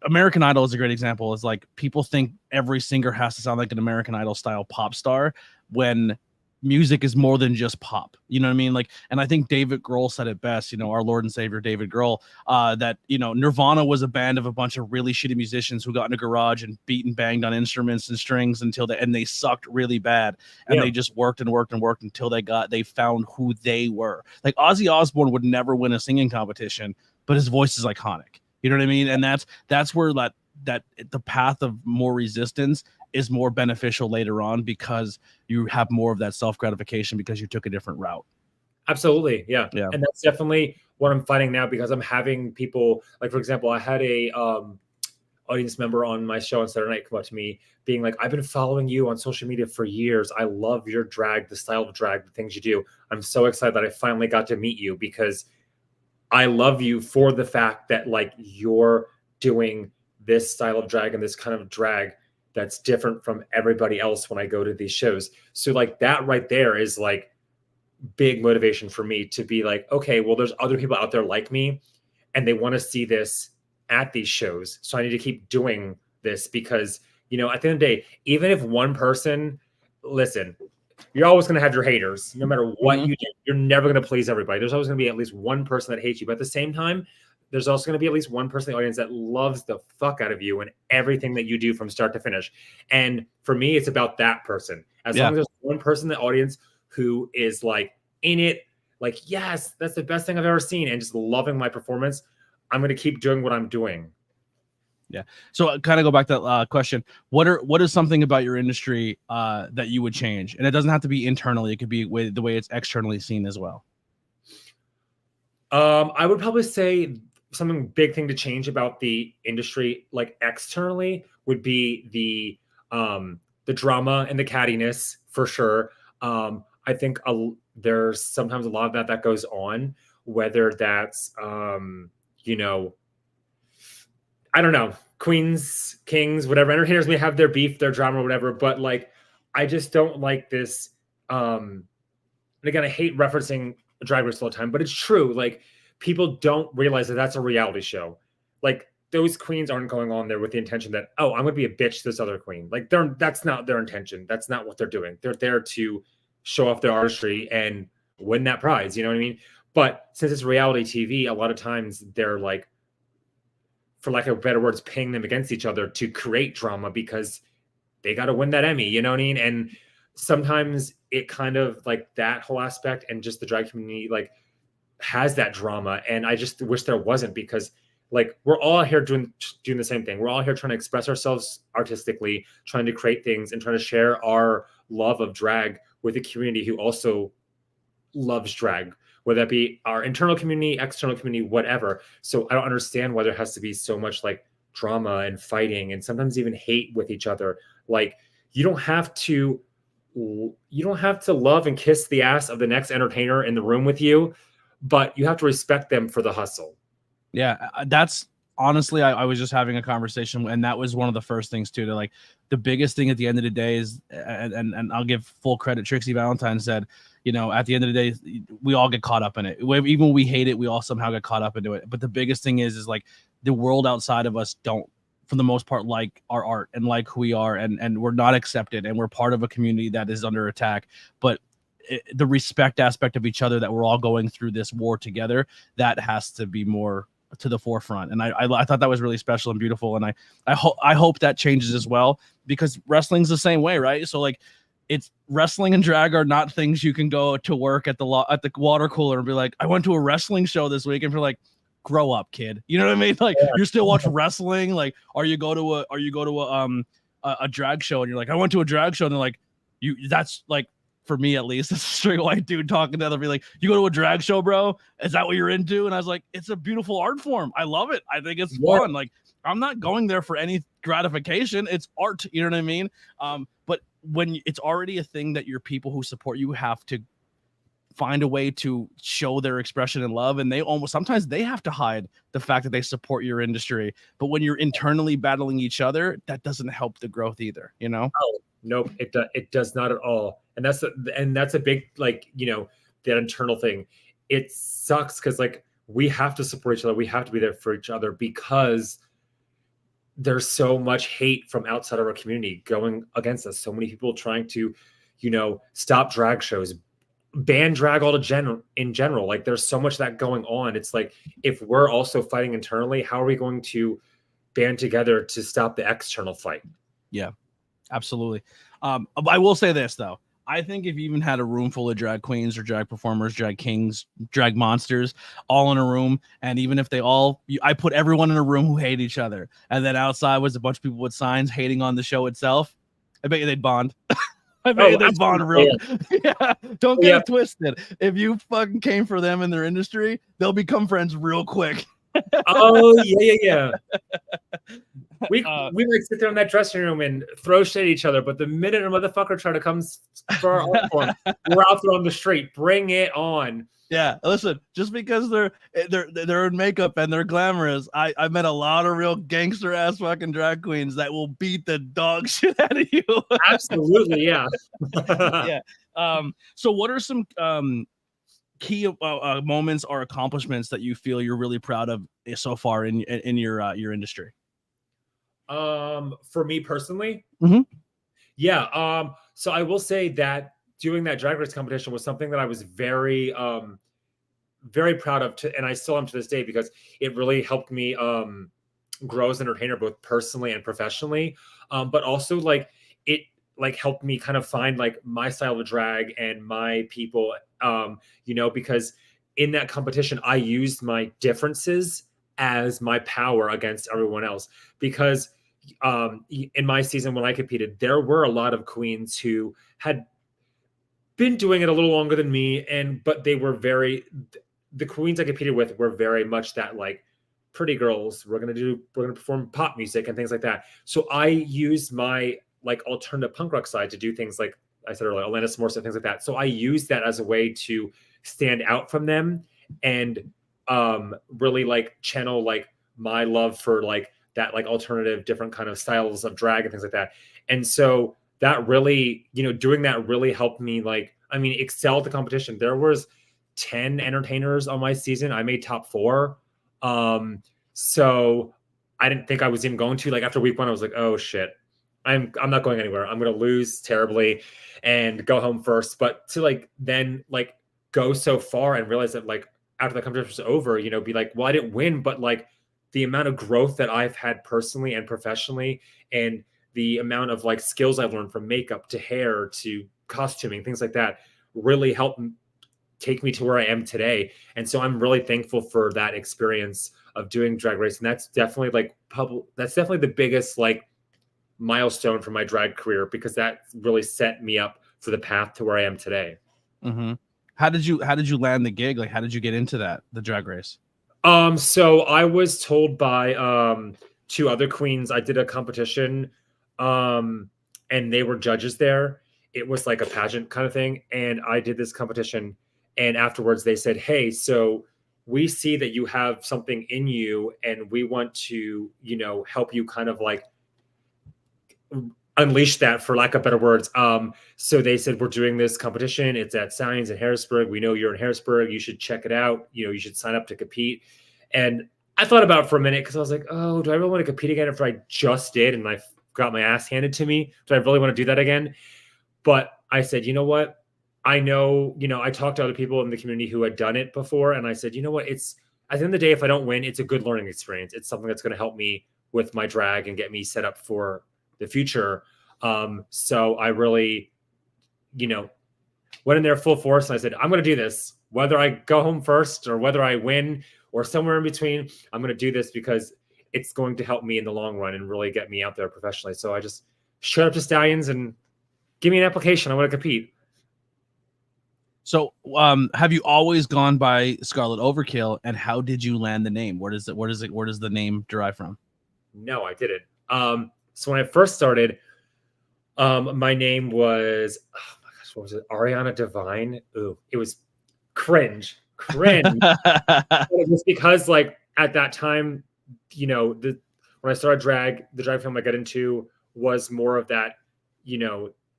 American Idol is a great example. It's like people think every singer has to sound like an American Idol style pop star, when music is more than just pop. You know what I mean? Like, and I think David Grohl said it best, our Lord and Savior David Grohl, that, Nirvana was a band of a bunch of really shitty musicians who got in a garage and beat and banged on instruments and strings and they sucked really bad. And they just worked and worked and worked until they found who they were. Like Ozzy Osbourne would never win a singing competition, but his voice is iconic. You know what I mean? And that's where that the path of more resistance is more beneficial later on, because you have more of that self-gratification because you took a different route. Absolutely. Yeah. And that's definitely what I'm fighting now, because I'm having people, like, for example, I had a audience member on my show on Saturday night come up to me being like, I've been following you on social media for years. I love your drag, the style of drag, the things you do. I'm so excited that I finally got to meet you, because I love you for the fact that, like, you're doing this style of drag and this kind of drag that's different from everybody else when I go to these shows. So, like, that right there is like big motivation for me to be like, okay, well, there's other people out there like me and they want to see this at these shows. So I need to keep doing this, because, at the end of the day, even if one person, listen, you're always going to have your haters. No matter what you do, you're never going to please everybody. There's always going to be at least one person that hates you. But at the same time, there's also going to be at least one person in the audience that loves the fuck out of you and everything that you do from start to finish. And for me, it's about that person. As long as there's one person in the audience who is like in it, like, yes, that's the best thing I've ever seen, and just loving my performance, I'm going to keep doing what I'm doing. Yeah. So kind of go back to that question. What is something about your industry that you would change? And it doesn't have to be internally. It could be with the way it's externally seen as well. I would probably say something big thing to change about the industry, like externally, would be the drama and the cattiness, for sure. I think there's sometimes a lot of that goes on, whether that's I don't know, queens, kings, whatever. Entertainers may have their beef, their drama, whatever. But, like, I just don't like this. And again, I hate referencing Drag Race all the time, but it's true. Like, people don't realize that that's a reality show. Like, those queens aren't going on there with the intention that, oh, I'm going to be a bitch to this other queen. Like, that's not their intention. That's not what they're doing. They're there to show off their artistry and win that prize. You know what I mean? But since it's reality TV, a lot of times they're like, for lack of better words, paying them against each other to create drama because they got to win that Emmy, you know what I mean? And sometimes it kind of, like, that whole aspect and just the drag community, like, has that drama. And I just wish there wasn't, because, like, we're all here doing the same thing. We're all here trying to express ourselves artistically, trying to create things and trying to share our love of drag with a community who also loves drag, whether that be our internal community, external community, whatever. So I don't understand why there has to be so much, like, drama and fighting and sometimes even hate with each other. Like, you don't have to love and kiss the ass of the next entertainer in the room with you, but you have to respect them for the hustle. Yeah, that's honestly, I was just having a conversation, and that was one of the first things too. To, like, the biggest thing at the end of the day is, and I'll give full credit. Trixie Valentine said, at the end of the day, we all get caught up in it. Even when we hate it, we all somehow get caught up into it. But the biggest thing is like, the world outside of us don't for the most part, like our art and like who we are, and we're not accepted, and we're part of a community that is under attack. But the respect aspect of each other, that we're all going through this war together, that has to be more to the forefront. And I thought that was really special and beautiful. And I hope that changes as well, because wrestling's the same way, right? So like, it's wrestling and drag are not things you can go to work at the water cooler and be like, I went to a wrestling show this week, and you're like, grow up, kid. You know what I mean? Like, you're still watching wrestling. Like, or you go to a drag show, and you're like, I went to a drag show, and they're like, that's like, for me at least, it's a straight white dude talking to the other, be like, you go to a drag show, bro? Is that what you're into? And I was like, it's a beautiful art form. I love it. I think it's fun. Like, I'm not going there for any gratification. It's art. You know what I mean? But when it's already a thing that your people who support you have to find a way to show their expression and love, and sometimes they have to hide the fact that they support your industry. But when you're internally battling each other, that doesn't help the growth either, you know? Oh, nope, it does not at all. And that's a big, like, you know, that internal thing. It sucks because, like, we have to support each other. We have to be there for each other, because there's so much hate from outside of our community going against us. So many people trying to, you know, stop drag shows, ban drag in general. Like, there's so much of that going on. It's like, if we're also fighting internally, how are we going to band together to stop the external fight? Yeah, absolutely. I will say this though. I think if you even had a room full of drag queens or drag performers, drag kings, drag monsters, all in a room, and even if I put everyone in a room who hate each other, and then outside was a bunch of people with signs hating on the show itself, I bet you they'd bond. I bet you they'd bond real. Yeah. Don't get it twisted. If you fucking came for them in their industry, they'll become friends real quick. Oh, yeah. We like sit there in that dressing room and throw shit at each other, but the minute a motherfucker try to come for our art form, we're out there on the street. Bring it on. Yeah, listen, just because they're in makeup and they're glamorous, I met a lot of real gangster ass fucking drag queens that will beat the dog shit out of you. Absolutely, yeah. Yeah. So what are some key moments or accomplishments that you feel you're really proud of so far in your industry? For me personally, yeah. So I will say that doing that drag race competition was something that I was very, very proud of, and I still am to this day, because it really helped me grow as an entertainer, both personally and professionally. But also, like, it like helped me kind of find like my style of drag and my people, you know, because in that competition, I used my differences as my power against everyone else. Because in my season when I competed, there were a lot of queens who had been doing it a little longer than me, but they were the queens I competed with were very much that, like, pretty girls. We're gonna perform pop music and things like that. So I used my, like, alternative punk rock side to do things like I said earlier, Alanis Morissette, things like that. So I used that as a way to stand out from them and really like channel like my love for like that, like alternative, different kind of styles of drag and things like that. And so that really, you know, doing that really helped me, like, I mean, excel at the competition. There was 10 entertainers on my season. I made top 4. So I didn't think I was even going to, like, after week 1, I was like, oh shit, I'm not going anywhere. I'm going to lose terribly and go home first. But to like, then like go so far and realize that, like, after the competition was over, you know, be like, well, I didn't win, but like the amount of growth that I've had personally and professionally, and the amount of like skills I've learned from makeup to hair to costuming, things like that, really helped take me to where I am today. And so I'm really thankful for that experience of doing Drag Race. And that's definitely like that's definitely the biggest like milestone for my drag career, because that really set me up for the path to where I am today. Mm-hmm. How did you land the gig? Like, how did you get into the Drag Race? So I was told by 2 other queens. I did a competition, and they were judges there. It was like a pageant kind of thing. And I did this competition, and afterwards they said, hey, so we see that you have something in you, and we want to, you know, help you kind of like unleash that, for lack of better words. So they said, we're doing this competition. It's at Signs in Harrisburg. We know you're in Harrisburg. You should check it out. You know, you should sign up to compete. And I thought about it for a minute because I was like, oh, do I really want to compete again after I just did and I got my ass handed to me? Do I really want to do that again? But I said, you know what? I know, I talked to other people in the community who had done it before. And I said, you know what? It's at the end of the day, if I don't win, it's a good learning experience. It's something that's going to help me with my drag and get me set up for the future. So I really, went in there full force. And I said, I'm going to do this, whether I go home first or whether I win or somewhere in between. I'm going to do this because it's going to help me in the long run and really get me out there professionally. So I just showed up to Stallions and give me an application. I want to compete. So, have you always gone by Skarlet Overkill, and how did you land the name? Where does the name derive from? No, I didn't. So when I first started, my name was, oh my gosh, what was it? Ariana Divine. Ooh, it was cringe. It was because like at that time, when I started drag, the drag film I got into was more of that,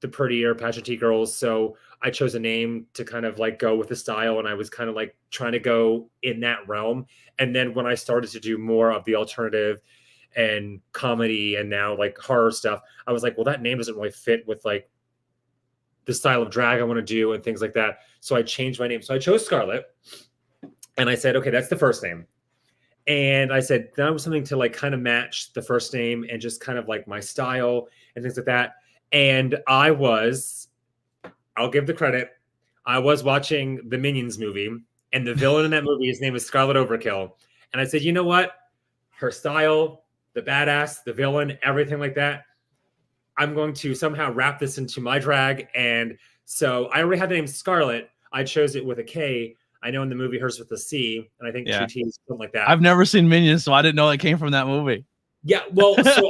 the prettier pageantry girls. So I chose a name to kind of like go with the style. And I was kind of like trying to go in that realm. And then when I started to do more of the alternative and comedy and now like horror stuff, I was like, well, that name doesn't really fit with like the style of drag I want to do and things like that. So I changed my name. So I chose Skarlet and I said, okay, that's the first name. And I said, that was something to like kind of match the first name and just kind of like my style and things like that. And I'll give the credit, I was watching the Minions movie and the villain in that movie, his name is Skarlet Overkill. And I said, you know what? Her style, the badass, the villain, everything like that, I'm going to somehow wrap this into my drag. And so I already had the name Skarlet. I chose it with a K. I know in the movie hers with a C, and I think 2 T's, something like that. I've never seen Minions, so I didn't know it came from that movie. Yeah, well, so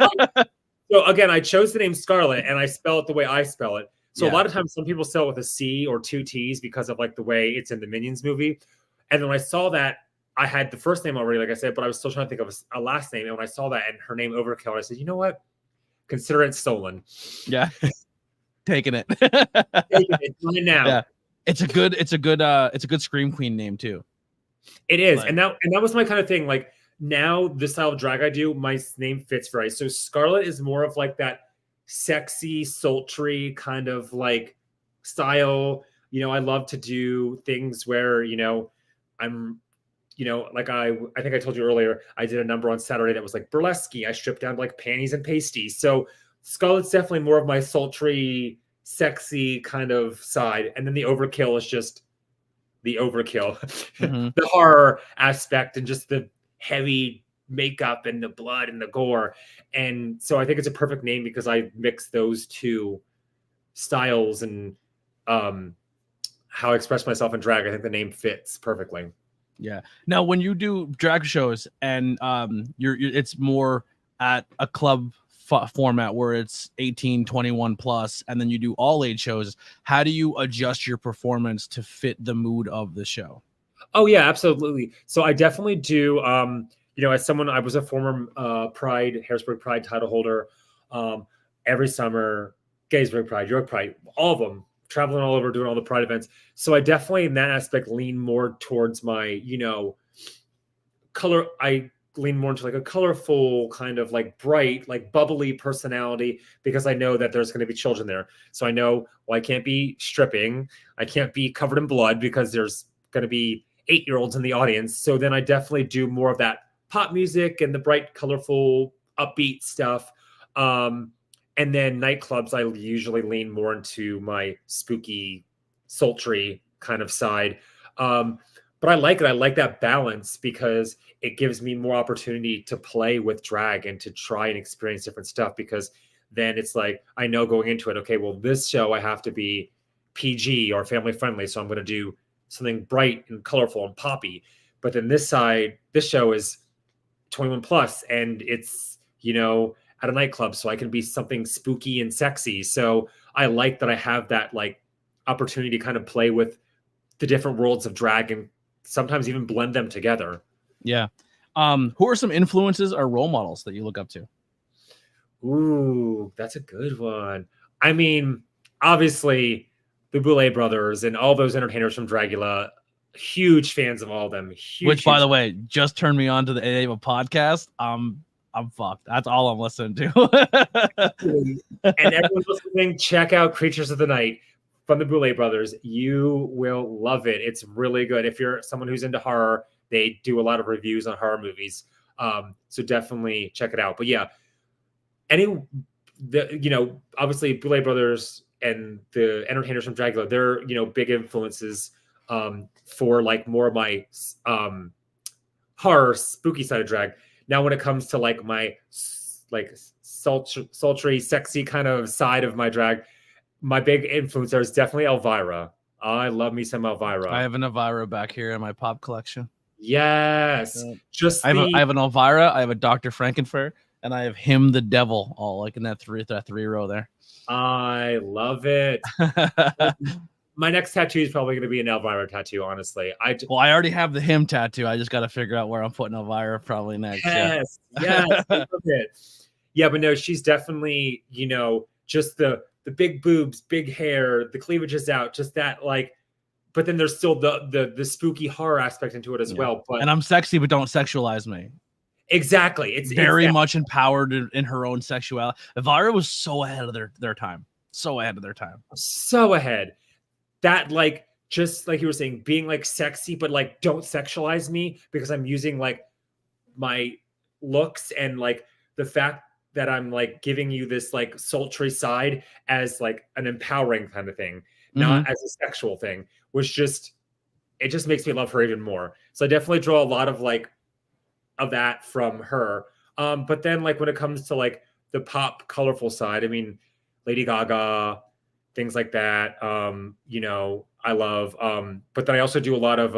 again, I chose the name Skarlet, and I spell it the way I spell it. So a lot of times, some people spell it with a C or 2 T's because of like the way it's in the Minions movie. And then when I saw that, I had the first name already, like I said, but I was still trying to think of a last name. And when I saw that and her name Overkill, I said, you know what? Consider it stolen. Yeah, taking it. Taking it right now. Yeah. It's a good Scream Queen name too. It is, like, and that was my kind of thing. Like now, the style of drag I do, my name fits very. So Skarlet is more of like that sexy, sultry kind of like style. I love to do things where I'm, like I think I told you earlier, I did a number on Saturday that was like burlesque. I stripped down like panties and pasties. So Skarlet's definitely more of my sultry, sexy kind of side, and then the Overkill is just the Overkill, the horror aspect and just the heavy makeup and the blood and the gore. And so I think it's a perfect name because I mix those two styles and how I express myself in drag. I think the name fits perfectly. Yeah. Now, when you do drag shows and you're it's more at a club format where it's 18, 21 plus, and then you do all age shows, how do you adjust your performance to fit the mood of the show? Oh yeah, absolutely. So I definitely do. As someone, I was a former Harrisburg Pride title holder. Every summer, Gettysburg Pride, York Pride, all of them, traveling all over, doing all the Pride events. So I definitely, in that aspect, lean more towards my, color. I lean more into like a colorful kind of like bright, like bubbly personality because I know that there's going to be children there. So I know, well, I can't be stripping. I can't be covered in blood because there's going to be 8-year-olds in the audience. So then I definitely do more of that pop music and the bright, colorful, upbeat stuff. And then nightclubs, I usually lean more into my spooky, sultry kind of side. But I like it. I like that balance because it gives me more opportunity to play with drag and to try and experience different stuff because then it's like, I know going into it, okay, well, this show I have to be PG or family friendly. So I'm going to do something bright and colorful and poppy. But then this show is 21 plus and it's, at a nightclub. So I can be something spooky and sexy. So I like that I have that like opportunity to kind of play with the different worlds of drag and sometimes even blend them together. Yeah. Who are some influences or role models that you look up to? Ooh, that's a good one. I mean, obviously the Boulet brothers and all those entertainers from Dragula, huge fans of all of them. Huge, Which, by huge the way, just turned me on to the ABJ podcast. I'm fucked. That's all I'm listening to. And everyone listening, check out Creatures of the Night from the Boulet brothers. You will love it. It's really good. If you're someone who's into horror, they do a lot of reviews on horror movies. So definitely check it out. But yeah, obviously Boulet brothers and the entertainers from Dragula, they're, big influences for like more of my horror spooky side of drag. Now, when it comes to like my like sultry, sexy kind of side of my drag, my big influencer is definitely Elvira. I love me some Elvira. I have an Elvira back here in my pop collection. Yes, I have an Elvira. I have a Dr. Frankenfurter, and I have him the devil, all like in that three row there. I love it. My next tattoo is probably going to be an Elvira tattoo, honestly. I already have the him tattoo. I just got to figure out where I'm putting Elvira probably next. Yes, yes. I love it. Yeah, but no, she's definitely, just the big boobs, big hair, the cleavage is out, just that like, but then there's still the spooky horror aspect into it as well. But and I'm sexy, but don't sexualize me. Exactly. It's very much empowered in her own sexuality. Elvira was so ahead of their time. So ahead of their time. So ahead. That like, just like you were saying, being like sexy, but like don't sexualize me because I'm using like my looks and like the fact that I'm like giving you this like sultry side as like an empowering kind of thing, not as a sexual thing, it just makes me love her even more. So I definitely draw a lot of like of that from her. But then like when it comes to like the pop colorful side, I mean, Lady Gaga, things like that. I love, but then I also do a lot of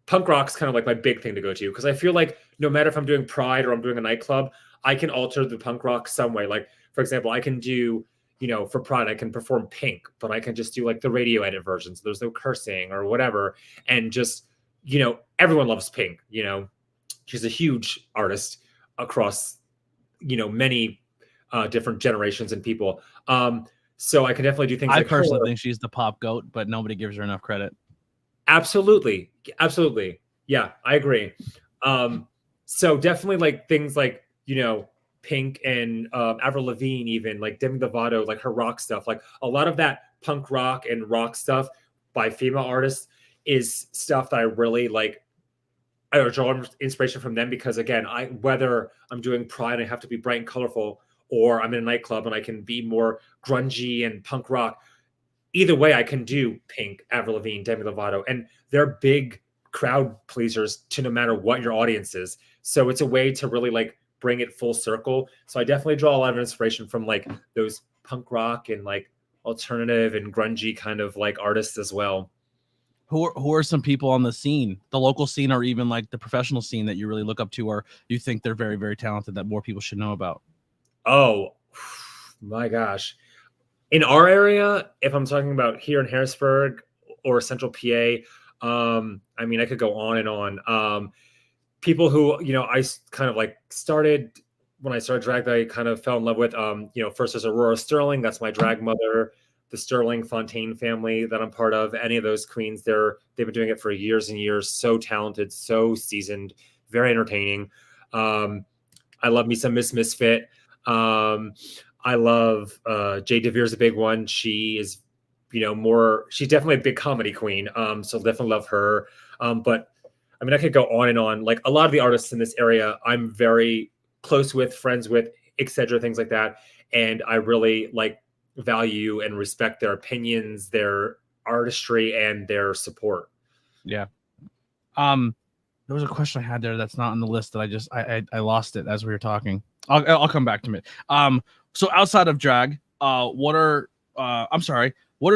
punk rock's kind of like my big thing to go to, because I feel like no matter if I'm doing Pride or I'm doing a nightclub, I can alter the punk rock some way. Like, for example, I can do, for Pride, I can perform Pink, but I can just do like the radio edit versions. There's no cursing or whatever. And just, everyone loves Pink, she's a huge artist across, many different generations and people. So I can definitely do things. I personally think she's the pop goat, but nobody gives her enough credit. Absolutely. Yeah, I agree. So definitely like things like, Pink and Avril Lavigne, even like Demi Lovato, like her rock stuff, like a lot of that punk rock and rock stuff by female artists is stuff that I really like. I draw inspiration from them because, again, whether I'm doing Pride, I have to be bright and colorful, or I'm in a nightclub and I can be more grungy and punk rock. Either way, I can do Pink, Avril Lavigne, Demi Lovato, and they're big crowd pleasers to no matter what your audience is. So it's a way to really like bring it full circle. So I definitely draw a lot of inspiration from like those punk rock and like alternative and grungy kind of like artists as well. Who are some people on the scene, the local scene, or even like the professional scene that you really look up to, or you think they're very, very talented that more people should know about? Oh my gosh. In our area, if I'm talking about here in Harrisburg or Central PA, I mean, I could go on and on. People who, I kind of like started when I started drag that I kind of fell in love with, first there's Aurora Sterling. That's my drag mother. The Sterling Fontaine family that I'm part of. Any of those queens, they've been doing it for years and years. So talented, so seasoned, very entertaining. I love me some Miss Misfit. I love Jay DeVere's a big one. She is, she's definitely a big comedy queen. So definitely love her. But I mean, I could go on and on. Like a lot of the artists in this area, I'm very close with, friends with, etc., things like that. And I really like value and respect their opinions, their artistry, and their support. Yeah. There was a question I had there that's not on the list that I lost it as we were talking. I'll come back to it. So outside of drag, what are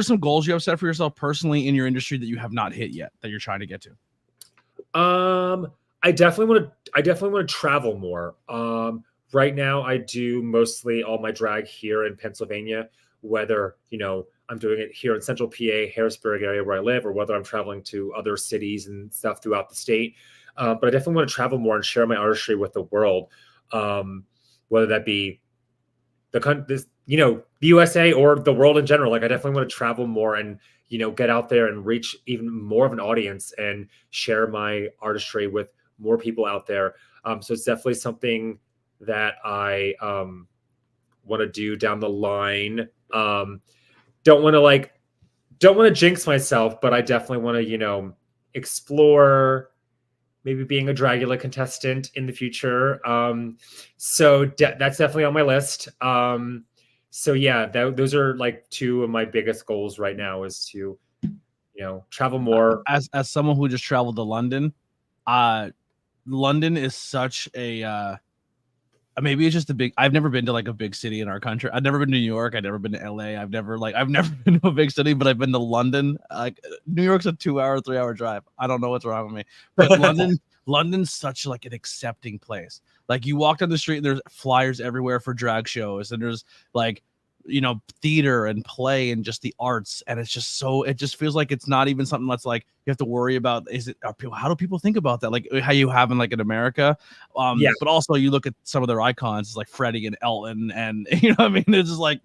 some goals you have set for yourself personally in your industry that you have not hit yet that you're trying to get to? I definitely want to travel more. Right now I do mostly all my drag here in Pennsylvania, whether, I'm doing it here in Central PA, Harrisburg area where I live, or whether I'm traveling to other cities and stuff throughout the state. But I definitely want to travel more and share my artistry with the world. Whether that be this, the USA or the world in general. Like I definitely want to travel more and, get out there and reach even more of an audience and share my artistry with more people out there. So it's definitely something that I want to do down the line. Don't want to jinx myself, but I definitely want to, explore maybe being a Dragula contestant in the future. So that's definitely on my list. So yeah, those are like two of my biggest goals right now is to, travel more. As someone who just traveled to London, London is such a maybe it's just I've never been to like a big city in our country. I've never been to New York. I've never been to LA. I've never been to a big city, but I've been to London. Like New York's a 2-hour, 3-hour drive. I don't know what's wrong with me, but London's such like an accepting place. Like you walk down the street and there's flyers everywhere for drag shows, and there's like, theater and play and just the arts, and it's just it just feels like it's not even something that's like you have to worry about. How do people think about that? Like how you have in like in America, but also you look at some of their icons, it's like Freddie and Elton, and you know what I mean. It's just like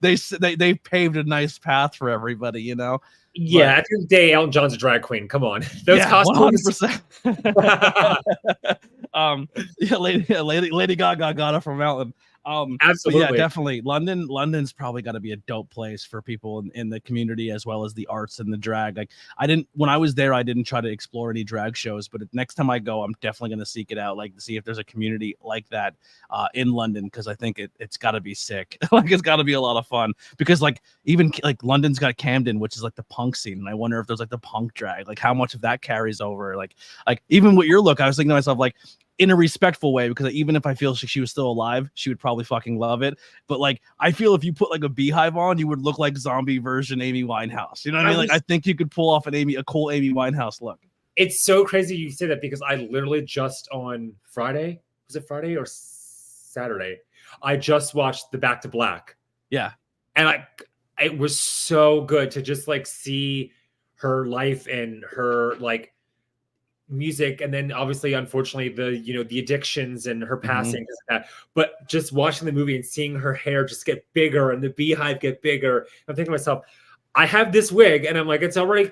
they paved a nice path for everybody, Yeah, at the end of the day, Elton John's a drag queen. Come on, those costumes. 100%. Lady Gaga got it from Elton. Absolutely. Yeah, definitely. London's probably got to be a dope place for people in the community as well as the arts and the drag. Like when I was there, I didn't try to explore any drag shows, but next time I go, I'm definitely going to seek it out, like to see if there's a community like that in London, because I think it's got to be sick. Like it's got to be a lot of fun, because like even like London's got Camden, which is like the punk scene, and I wonder if there's like the punk drag, like how much of that carries over. Like even with your look, I was thinking to myself, like, in a respectful way, because even if I feel she was still alive, she would probably fucking love it. But like, I feel if you put like a beehive on, you would look like zombie version Amy Winehouse. You know what I mean? Like, I think you could pull off a cool Amy Winehouse look. It's so crazy you say that, because I literally just on Friday, was it Friday or Saturday? I just watched the Back to Black. Yeah. And it was so good to just like see her life and her like music, and then obviously unfortunately the addictions and her passing, but just watching the movie and seeing her hair just get bigger and the beehive get bigger, I'm thinking to myself, I have this wig and I'm like, it's already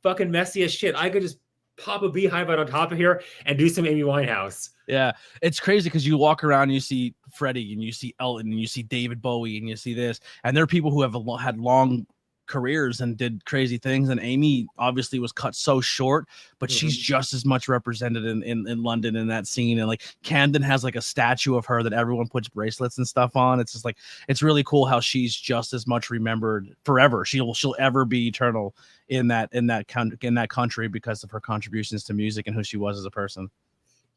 fucking messy as shit. I could just pop a beehive out on top of here and do some Amy Winehouse. Yeah, it's crazy because you walk around and you see Freddie and you see Elton and you see David Bowie and you see this, and there are people who have had long careers and did crazy things, and Amy obviously was cut so short, but she's just as much represented in London in that scene. And like Camden has like a statue of her that everyone puts bracelets and stuff on. It's just like, it's really cool how she's just as much remembered forever. She'll ever be eternal in that country because of her contributions to music and who she was as a person.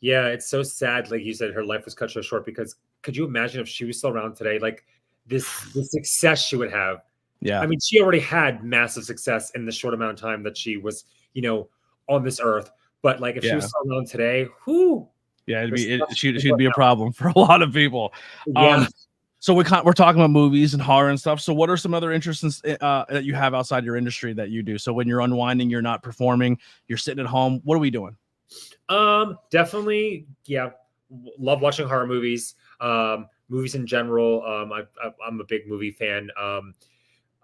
Yeah, it's so sad, like you said, her life was cut so short, because could you imagine if she was still around today, like the success she would have? Yeah, I mean, she already had massive success in the short amount of time that she was, on this earth. But like, if she was still around today, she'd be a problem for a lot of people. Yeah. So we're talking about movies and horror and stuff. So what are some other interests that you have outside your industry that you do? So when you're unwinding, you're not performing, you're sitting at home. What are we doing? Definitely, yeah. Love watching horror movies. Movies in general. I'm a big movie fan.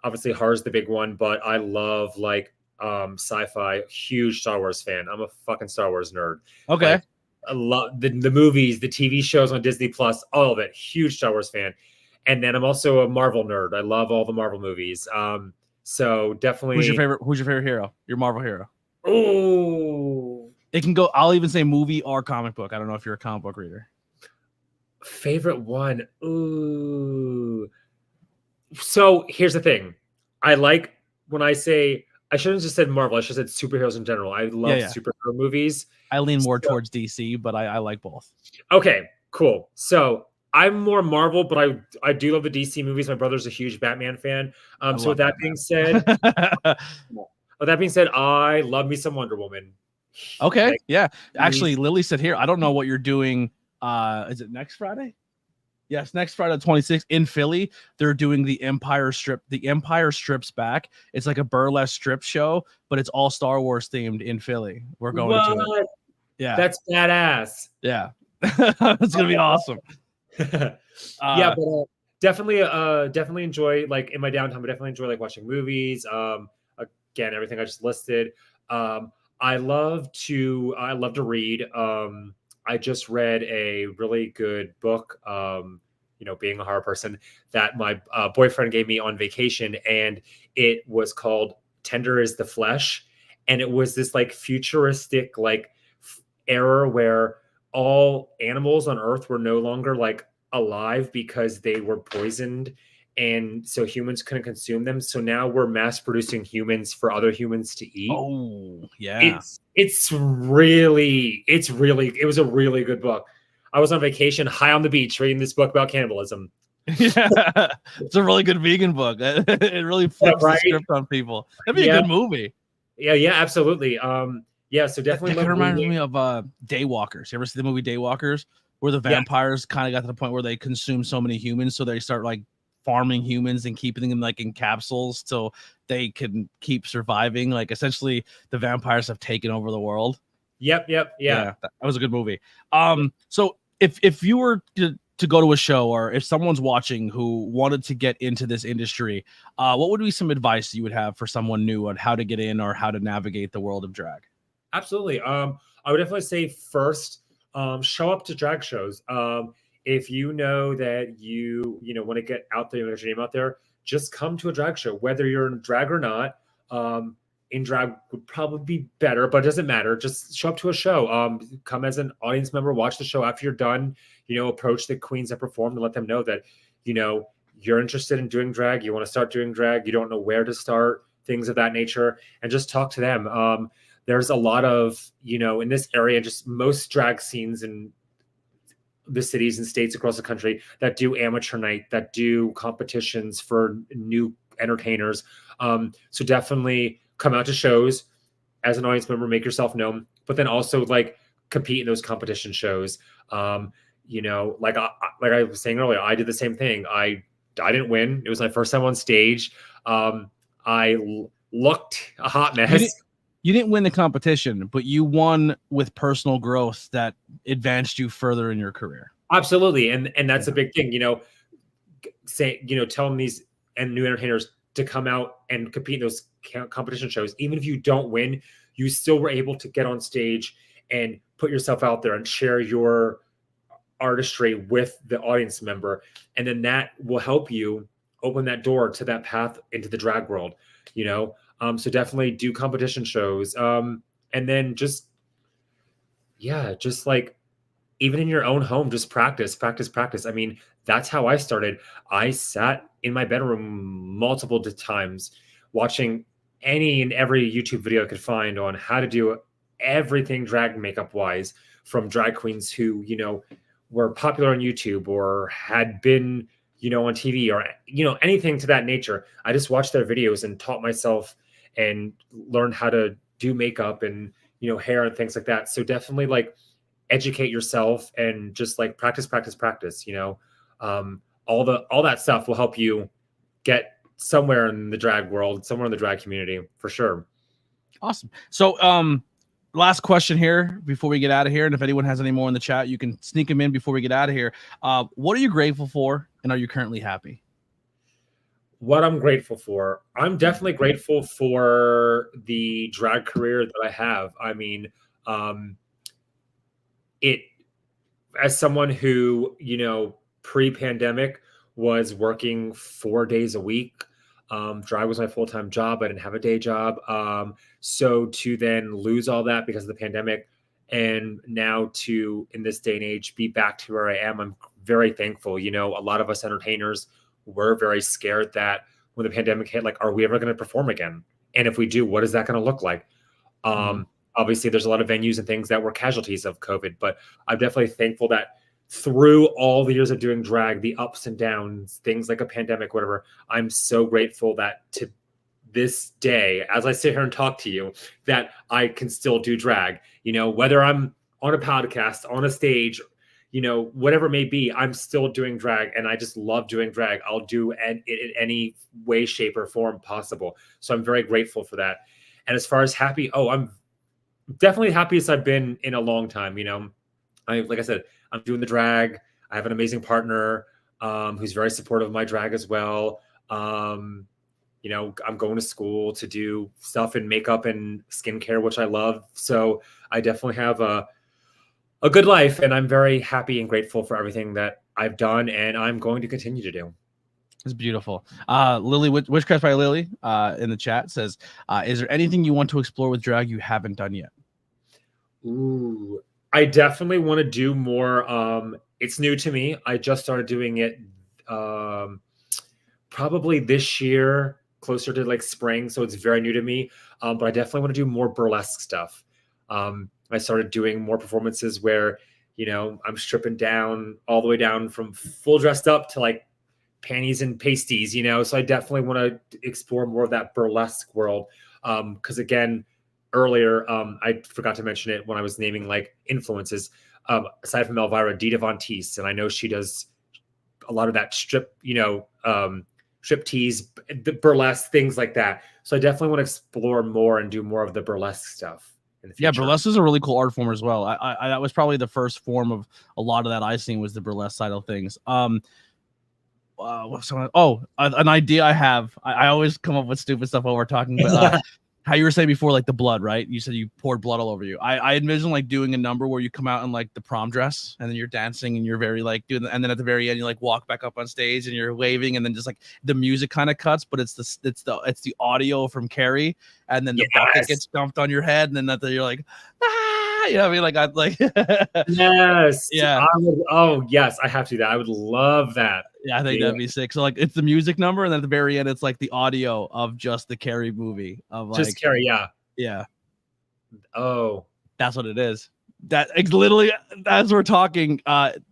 Obviously horror is the big one, but I love like sci-fi. Huge Star Wars fan. I'm a fucking Star Wars nerd. Okay. Like, I love the movies, the TV shows on Disney Plus, all of it. Huge Star Wars fan. And then I'm also a Marvel nerd. I love all the Marvel movies. So definitely. Who's your favorite hero? Your Marvel hero? Oh, it can go. I'll even say movie or comic book. I don't know if you're a comic book reader. Favorite one. Ooh. So here's the thing. I like when I say, I shouldn't have just said Marvel. I should have said superheroes in general. I love superhero movies. I lean more towards DC, but I like both. Okay, cool. So I'm more Marvel, but I do love the DC movies. My brother's a huge Batman fan. So with that being said, I love me some Wonder Woman. Okay, like, yeah. Actually, Lily said here, I don't know what you're doing. Is it next Friday? Yes, next Friday, the 26th in Philly. They're doing the Empire Strip. The Empire Strip's back. It's like a burlesque strip show, but it's all Star Wars themed in Philly. We're going to it. Yeah, that's badass. Yeah, it's gonna be awesome. Yeah, but definitely enjoy, like, in my downtime, I definitely enjoy like watching movies. Again, everything I just listed. I love to read. I just read a really good book. Being a horror person, that my boyfriend gave me on vacation, and it was called Tender is the Flesh, and it was this like futuristic like era where all animals on Earth were no longer like alive because they were poisoned, and so humans couldn't consume them. So now we're mass producing humans for other humans to eat. Oh, yeah. It was a really good book. I was on vacation, high on the beach, reading this book about cannibalism. Yeah, it's a really good vegan book. It really flips the script on people. That'd be a good movie. Yeah, absolutely. So definitely. That kind of reminds me of Daywalkers. You ever see the movie Daywalkers, where the vampires kind of got to the point where they consume so many humans, so they start like farming humans and keeping them like in capsules so they can keep surviving. Like essentially, the vampires have taken over the world. Yep. Yeah, that was a good movie. So if you were to go to a show, or if someone's watching who wanted to get into this industry, what would be some advice you would have for someone new on how to get in or how to navigate the world of drag? Absolutely. I would definitely say first, show up to drag shows. If you know that you want to get out there and get your name out there, just come to a drag show, whether you're in drag or not. In drag would probably be better, but it doesn't matter. Just show up to a show. Come as an audience member, watch the show. After you're done, approach the queens that performed and let them know that, you're interested in doing drag. You want to start doing drag. You don't know where to start, things of that nature, and just talk to them. There's a lot of, in this area, just most drag scenes in the cities and states across the country that do amateur night, that do competitions for new entertainers. So definitely come out to shows as an audience member, make yourself known, but then also like compete in those competition shows. Like I was saying earlier, I did the same thing. I didn't win. It was my first time on stage. I looked a hot mess. You didn't win the competition, but you won with personal growth that advanced you further in your career. Absolutely. And that's a big thing, telling these and new entertainers to come out and compete in those competition shows. Even if you don't win, you still were able to get on stage and put yourself out there and share your artistry with the audience member. And then that will help you open that door to that path into the drag world, So definitely do competition shows. And then just like, even in your own home, just practice. I mean, that's how I started. I sat in my bedroom multiple times watching any and every YouTube video I could find on how to do everything drag makeup wise, from drag queens who, were popular on YouTube or had been, on TV or, anything to that nature. I just watched their videos and taught myself and learned how to do makeup and, hair and things like that. So definitely like educate yourself and just like practice. All that stuff will help you get somewhere in the drag world, somewhere in the drag community, for sure. Awesome. So, last question here before we get out of here. And if anyone has any more in the chat, you can sneak them in before we get out of here. What are you grateful for? And are you currently happy? What I'm grateful for? I'm definitely grateful for the drag career that I have. I mean, as someone who, pre-pandemic was working 4 days a week, drag was my full-time job. I didn't have a day job. So to then lose all that because of the pandemic, and now to, in this day and age, be back to where I am, I'm very thankful. A lot of us entertainers were very scared that when the pandemic hit, like, are we ever going to perform again? And if we do, what is that going to look like? Obviously, there's a lot of venues and things that were casualties of COVID, but I'm definitely thankful that through all the years of doing drag, the ups and downs, things like a pandemic, whatever, I'm so grateful that to this day, as I sit here and talk to you, that I can still do drag, whether I'm on a podcast, on a stage, whatever it may be, I'm still doing drag, and I just love doing drag. I'll do it in any way, shape, or form possible. So I'm very grateful for that. And as far as happy, I'm definitely happiest I've been in a long time. Like I said, I'm doing the drag. I have an amazing partner. who's very supportive of my drag as well. You know, I'm going to school to do stuff in makeup and skincare, which I love. So I definitely have a good life, and I'm very happy and grateful for everything that I've done, and I'm going to continue to do. It's beautiful. Lily, Witchcraft by Lily, in the chat says, is there anything you want to explore with drag you haven't done yet? Ooh, I definitely want to do more. It's new to me. I just started doing it probably this year, closer to like spring. So it's very new to me. But I definitely want to do more burlesque stuff. I started doing more performances where, you know, I'm stripping down all the way down from full dressed up to like panties and pasties, you know. So I definitely want to explore more of that burlesque world. Because again, earlier, I forgot to mention it when I was naming like influences. Aside from Elvira, Dita Von Teese, and I know she does a lot of that strip, you know, strip tease, the burlesque, things like that. So I definitely want to explore more and do more of the burlesque stuff in the future. Yeah, burlesque is a really cool art form as well. I that was probably the first form of a lot of that I seen was the burlesque side of things. An idea I have. I always come up with stupid stuff while we're talking, but how you were saying before, like the blood, right? You said you poured blood all over you. I envision like doing a number where you come out in like the prom dress and then you're dancing and you're very like doing, and then at the very end you like walk back up on stage and you're waving and then just like the music kind of cuts, but it's the audio from Carrie and then the bucket gets dumped on your head and then you're like, you know what I mean? Like I like yes, yeah. Yes, I have to do that. I would love that. Yeah, I think that'd be sick. So like it's the music number, and then at the very end, it's like the audio of just the Carrie movie of like just Carrie, yeah. Oh, that's what it is. That it's literally as we're talking,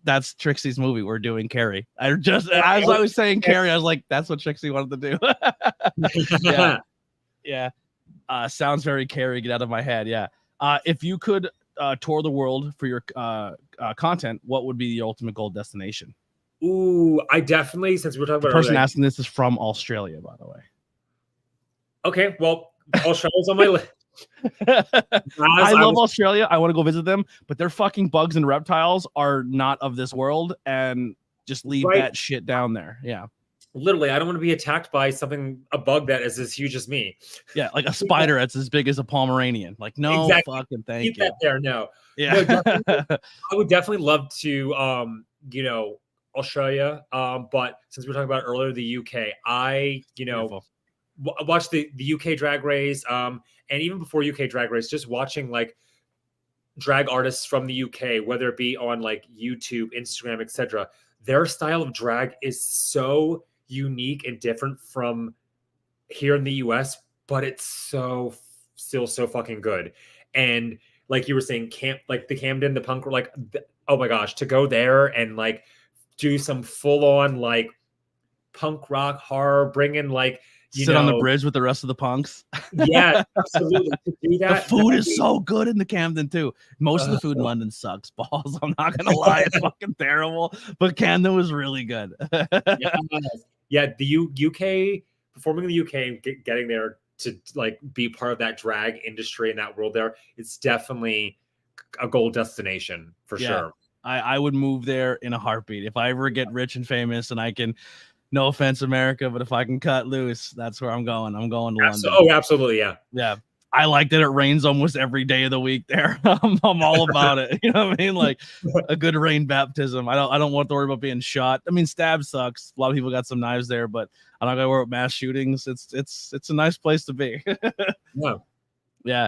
that's Trixie's movie. We're doing Carrie. As I was saying Carrie, I was like, that's what Trixie wanted to do. yeah. Sounds very Carrie. Get out of my head. Yeah. If you could tour the world for your content, what would be the ultimate goal destination? Ooh, I definitely, since we're talking about the person asking this is from Australia, by the way. Okay, well, Australia's on my list. I love Australia. I want to go visit them, but their fucking bugs and reptiles are not of this world, and just leave that shit down there. Yeah. Literally, I don't want to be attacked by a bug that is as huge as me. Yeah, like a spider that's as big as a Pomeranian. Like, no, exactly. Fucking thank you. Keep that there. No. Yeah. No, I would definitely love to, you know, Australia. But since we were talking about earlier, the UK, I, you know, watched the UK Drag Race. And even before UK Drag Race, just watching like drag artists from the UK, whether it be on like YouTube, Instagram, etc. Their style of drag is so unique and different from here in the US, but it's still so fucking good. And like you were saying, the Camden, the punk, like, oh my gosh, to go there and like do some full on like punk rock horror, bring in like, sit on the bridge with the rest of the punks. Yeah, absolutely. To do that, the food is so good in the Camden too. Most of the food in London sucks balls. I'm not gonna lie, it's fucking terrible. But Camden was really good. Yeah, the UK, performing in the UK and getting there to like be part of that drag industry and that world there, it's definitely a goal destination for sure. I would move there in a heartbeat. If I ever get rich and famous and I can, no offense, America, but if I can cut loose, that's where I'm going. I'm going to London. Oh, absolutely. Yeah. Yeah. I like that it rains almost every day of the week there. I'm all about it. You know what I mean? Like a good rain baptism. I don't want to worry about being shot. I mean, stab sucks. A lot of people got some knives there, but I'm not gonna worry about mass shootings. It's a nice place to be. Yeah. Yeah.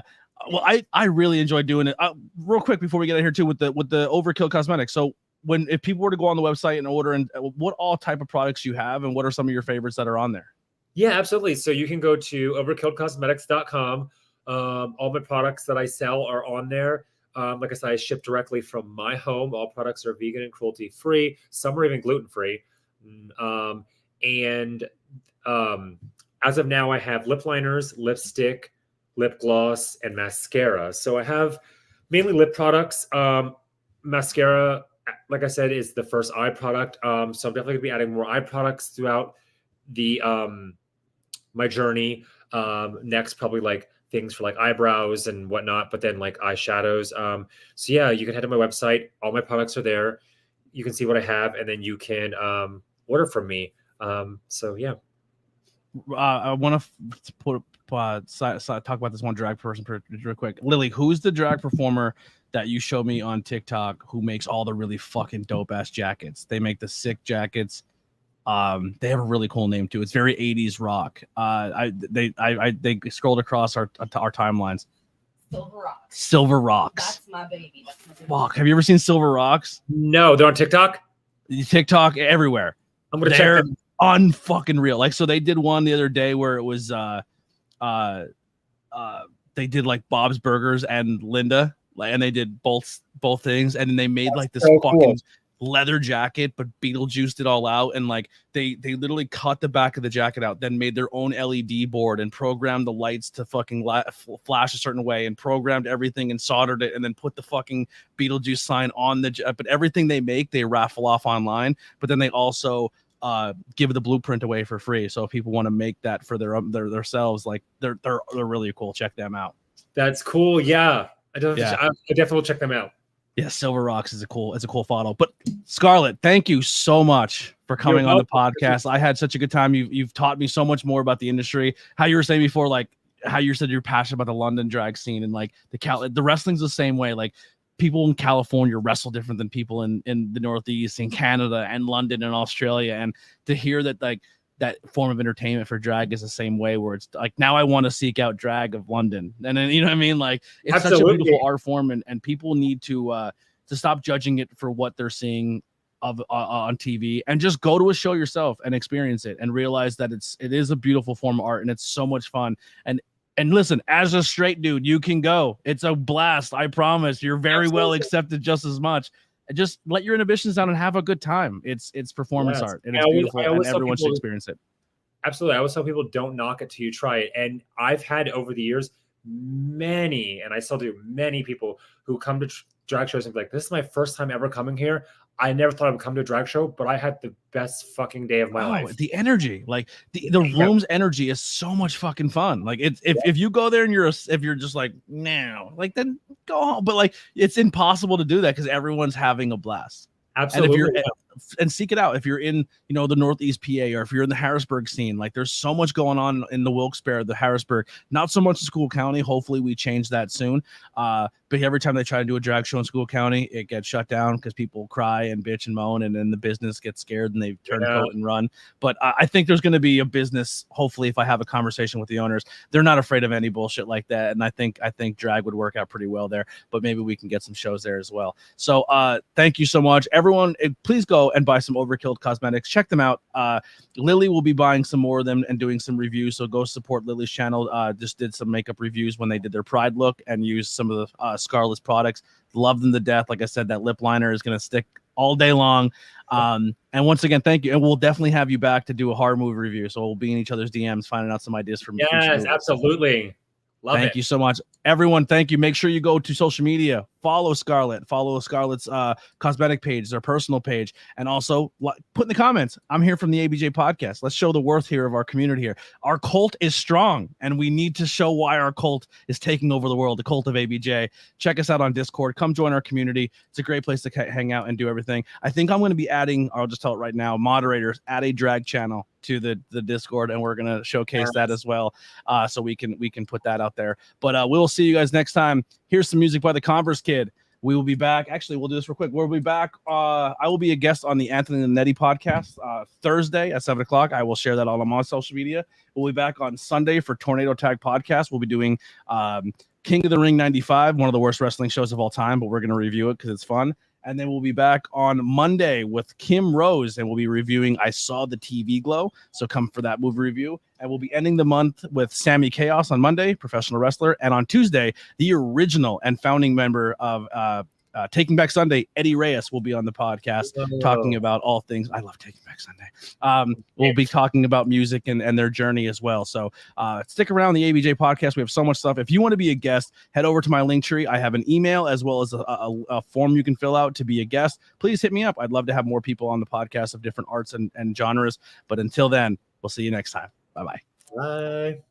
Well, I really enjoy doing it. Real quick before we get in here too with the Overkill cosmetics. So if people were to go on the website and order, and what all type of products you have, and what are some of your favorites that are on there? Yeah, absolutely. So you can go to overkillcosmetics.com. All my products that I sell are on there. Like I said, I ship directly from my home. All products are vegan and cruelty free. Some are even gluten free. As of now, I have lip liners, lipstick, lip gloss, and mascara. So I have mainly lip products. Mascara, like I said, is the first eye product. So I'm definitely gonna be adding more eye products throughout the my journey. Next, probably like things for like eyebrows and whatnot, but then like eyeshadows. So yeah, you can head to my website. All my products are there. You can see what I have, and then you can order from me. So yeah. I want to put talk about this one drag person real quick. Lily, who's the drag performer that you showed me on TikTok who makes all the really fucking dope ass jackets? They make the sick jackets. They have a really cool name too. It's very 80s rock. They scrolled across our timelines. Silver Rocks. That's my baby. Fuck. Have you ever seen Silver Rocks? No, they're on TikTok. TikTok everywhere. I'm gonna check They're them. unfucking real. Like, so they did one the other day where it was they did like Bob's Burgers and Linda, and they did both things, and then they made like this fucking leather jacket, but Beetlejuiced it all out, and like they literally cut the back of the jacket out, then made their own LED board and programmed the lights to fucking flash a certain way, and programmed everything and soldered it, and then put the fucking Beetlejuice sign on the but everything they make they raffle off online, but then they also give the blueprint away for free. So if people want to make that for themselves, like they're really cool. Check them out. That's cool. Yeah, I definitely will check them out. Yeah, Silver Rocks is a cool photo. But Skarlet, thank you so much for coming on the podcast. I had such a good time. You've taught me so much more about the industry. How you were saying before, like how you said you're passionate about the London drag scene, and like the wrestling's the same way. Like people in California wrestle different than people in the Northeast, in Canada and London and Australia. And to hear that like that form of entertainment for drag is the same way, where it's like, now I want to seek out drag of London. And then, you know what I mean? Like it's Absolutely. such a beautiful art form, and people need to stop judging it for what they're seeing on TV, and just go to a show yourself and experience it and realize that it is a beautiful form of art, and it's so much fun. And listen, as a straight dude, you can go. It's a blast. I promise. You're very well accepted just as much. Just let your inhibitions down and have a good time. It's performance art, and it's beautiful, and everyone should experience it. Absolutely. I always tell people, don't knock it till you try it. And I've had over the years many, and I still do, many people who come to drag shows and be like, this is my first time ever coming here. I never thought I would come to a drag show, but I had the best fucking day of my life. The energy, like the room's energy is so much fucking fun. Like if you go there and if you're just like, no, like then go home. But like it's impossible to do that because everyone's having a blast. Absolutely. And seek it out if you're in, the Northeast PA, or if you're in the Harrisburg scene. Like there's so much going on in the Wilkes-Barre, the Harrisburg, not so much in School County. Hopefully we change that soon. But every time they try to do a drag show in School County, it gets shut down because people cry and bitch and moan, and then the business gets scared and they turn coat and run. But I think there's going to be a business. Hopefully, if I have a conversation with the owners, they're not afraid of any bullshit like that. And I think drag would work out pretty well there. But maybe we can get some shows there as well. So thank you so much, everyone. Please go and buy some Overkill cosmetics. Check them out. Lily will be buying some more of them and doing some reviews. So go support Lily's channel. Just did some makeup reviews when they did their Pride look and used some of the Skarlet's products. Love them to death. Like I said, that lip liner is going to stick all day long. And once again, thank you. And we'll definitely have you back to do a horror movie review. So we'll be in each other's DMs, finding out some ideas from Yes, absolutely. Love Thank you so much, everyone. Thank you. Make sure you go to social media, follow Skarlet, follow Skarlet's cosmetic page, their personal page, and also put in the comments, I'm here from the ABJ podcast. Let's show the worth here of our community here. Our cult is strong, and we need to show why our cult is taking over the world, the cult of ABJ. Check us out on Discord. Come join our community. It's a great place to hang out and do everything. I think I'm going to be adding, I'll just tell it right now, moderators, add a drag channel to the Discord, and we're going to showcase that as well, so we can put that out there. But we'll see you guys next time. Here's some music by the Converse Kid. We will be back. Actually, we'll do this real quick. We'll be back. I will be a guest on the Anthony and Nettie podcast Thursday at 7 o'clock. I will share that all on my social media. We'll be back on Sunday for Tornado Tag Podcast. We'll be doing King of the Ring 95, one of the worst wrestling shows of all time, but we're going to review it because it's fun. And then we'll be back on Monday with Kim Rose, and we'll be reviewing I Saw the TV Glow. So come for that movie review. And we'll be ending the month with Sammy Chaos on Monday, professional wrestler. And on Tuesday, the original and founding member of Taking Back Sunday, Eddie Reyes, will be on the podcast talking about all things. I love Taking Back Sunday. We'll be talking about music and their journey as well. So stick around the ABJ podcast. We have so much stuff. If you want to be a guest, head over to my link tree. I have an email as well as a form you can fill out to be a guest. Please hit me up. I'd love to have more people on the podcast of different arts and genres. But until then, we'll see you next time. Bye-bye. Bye.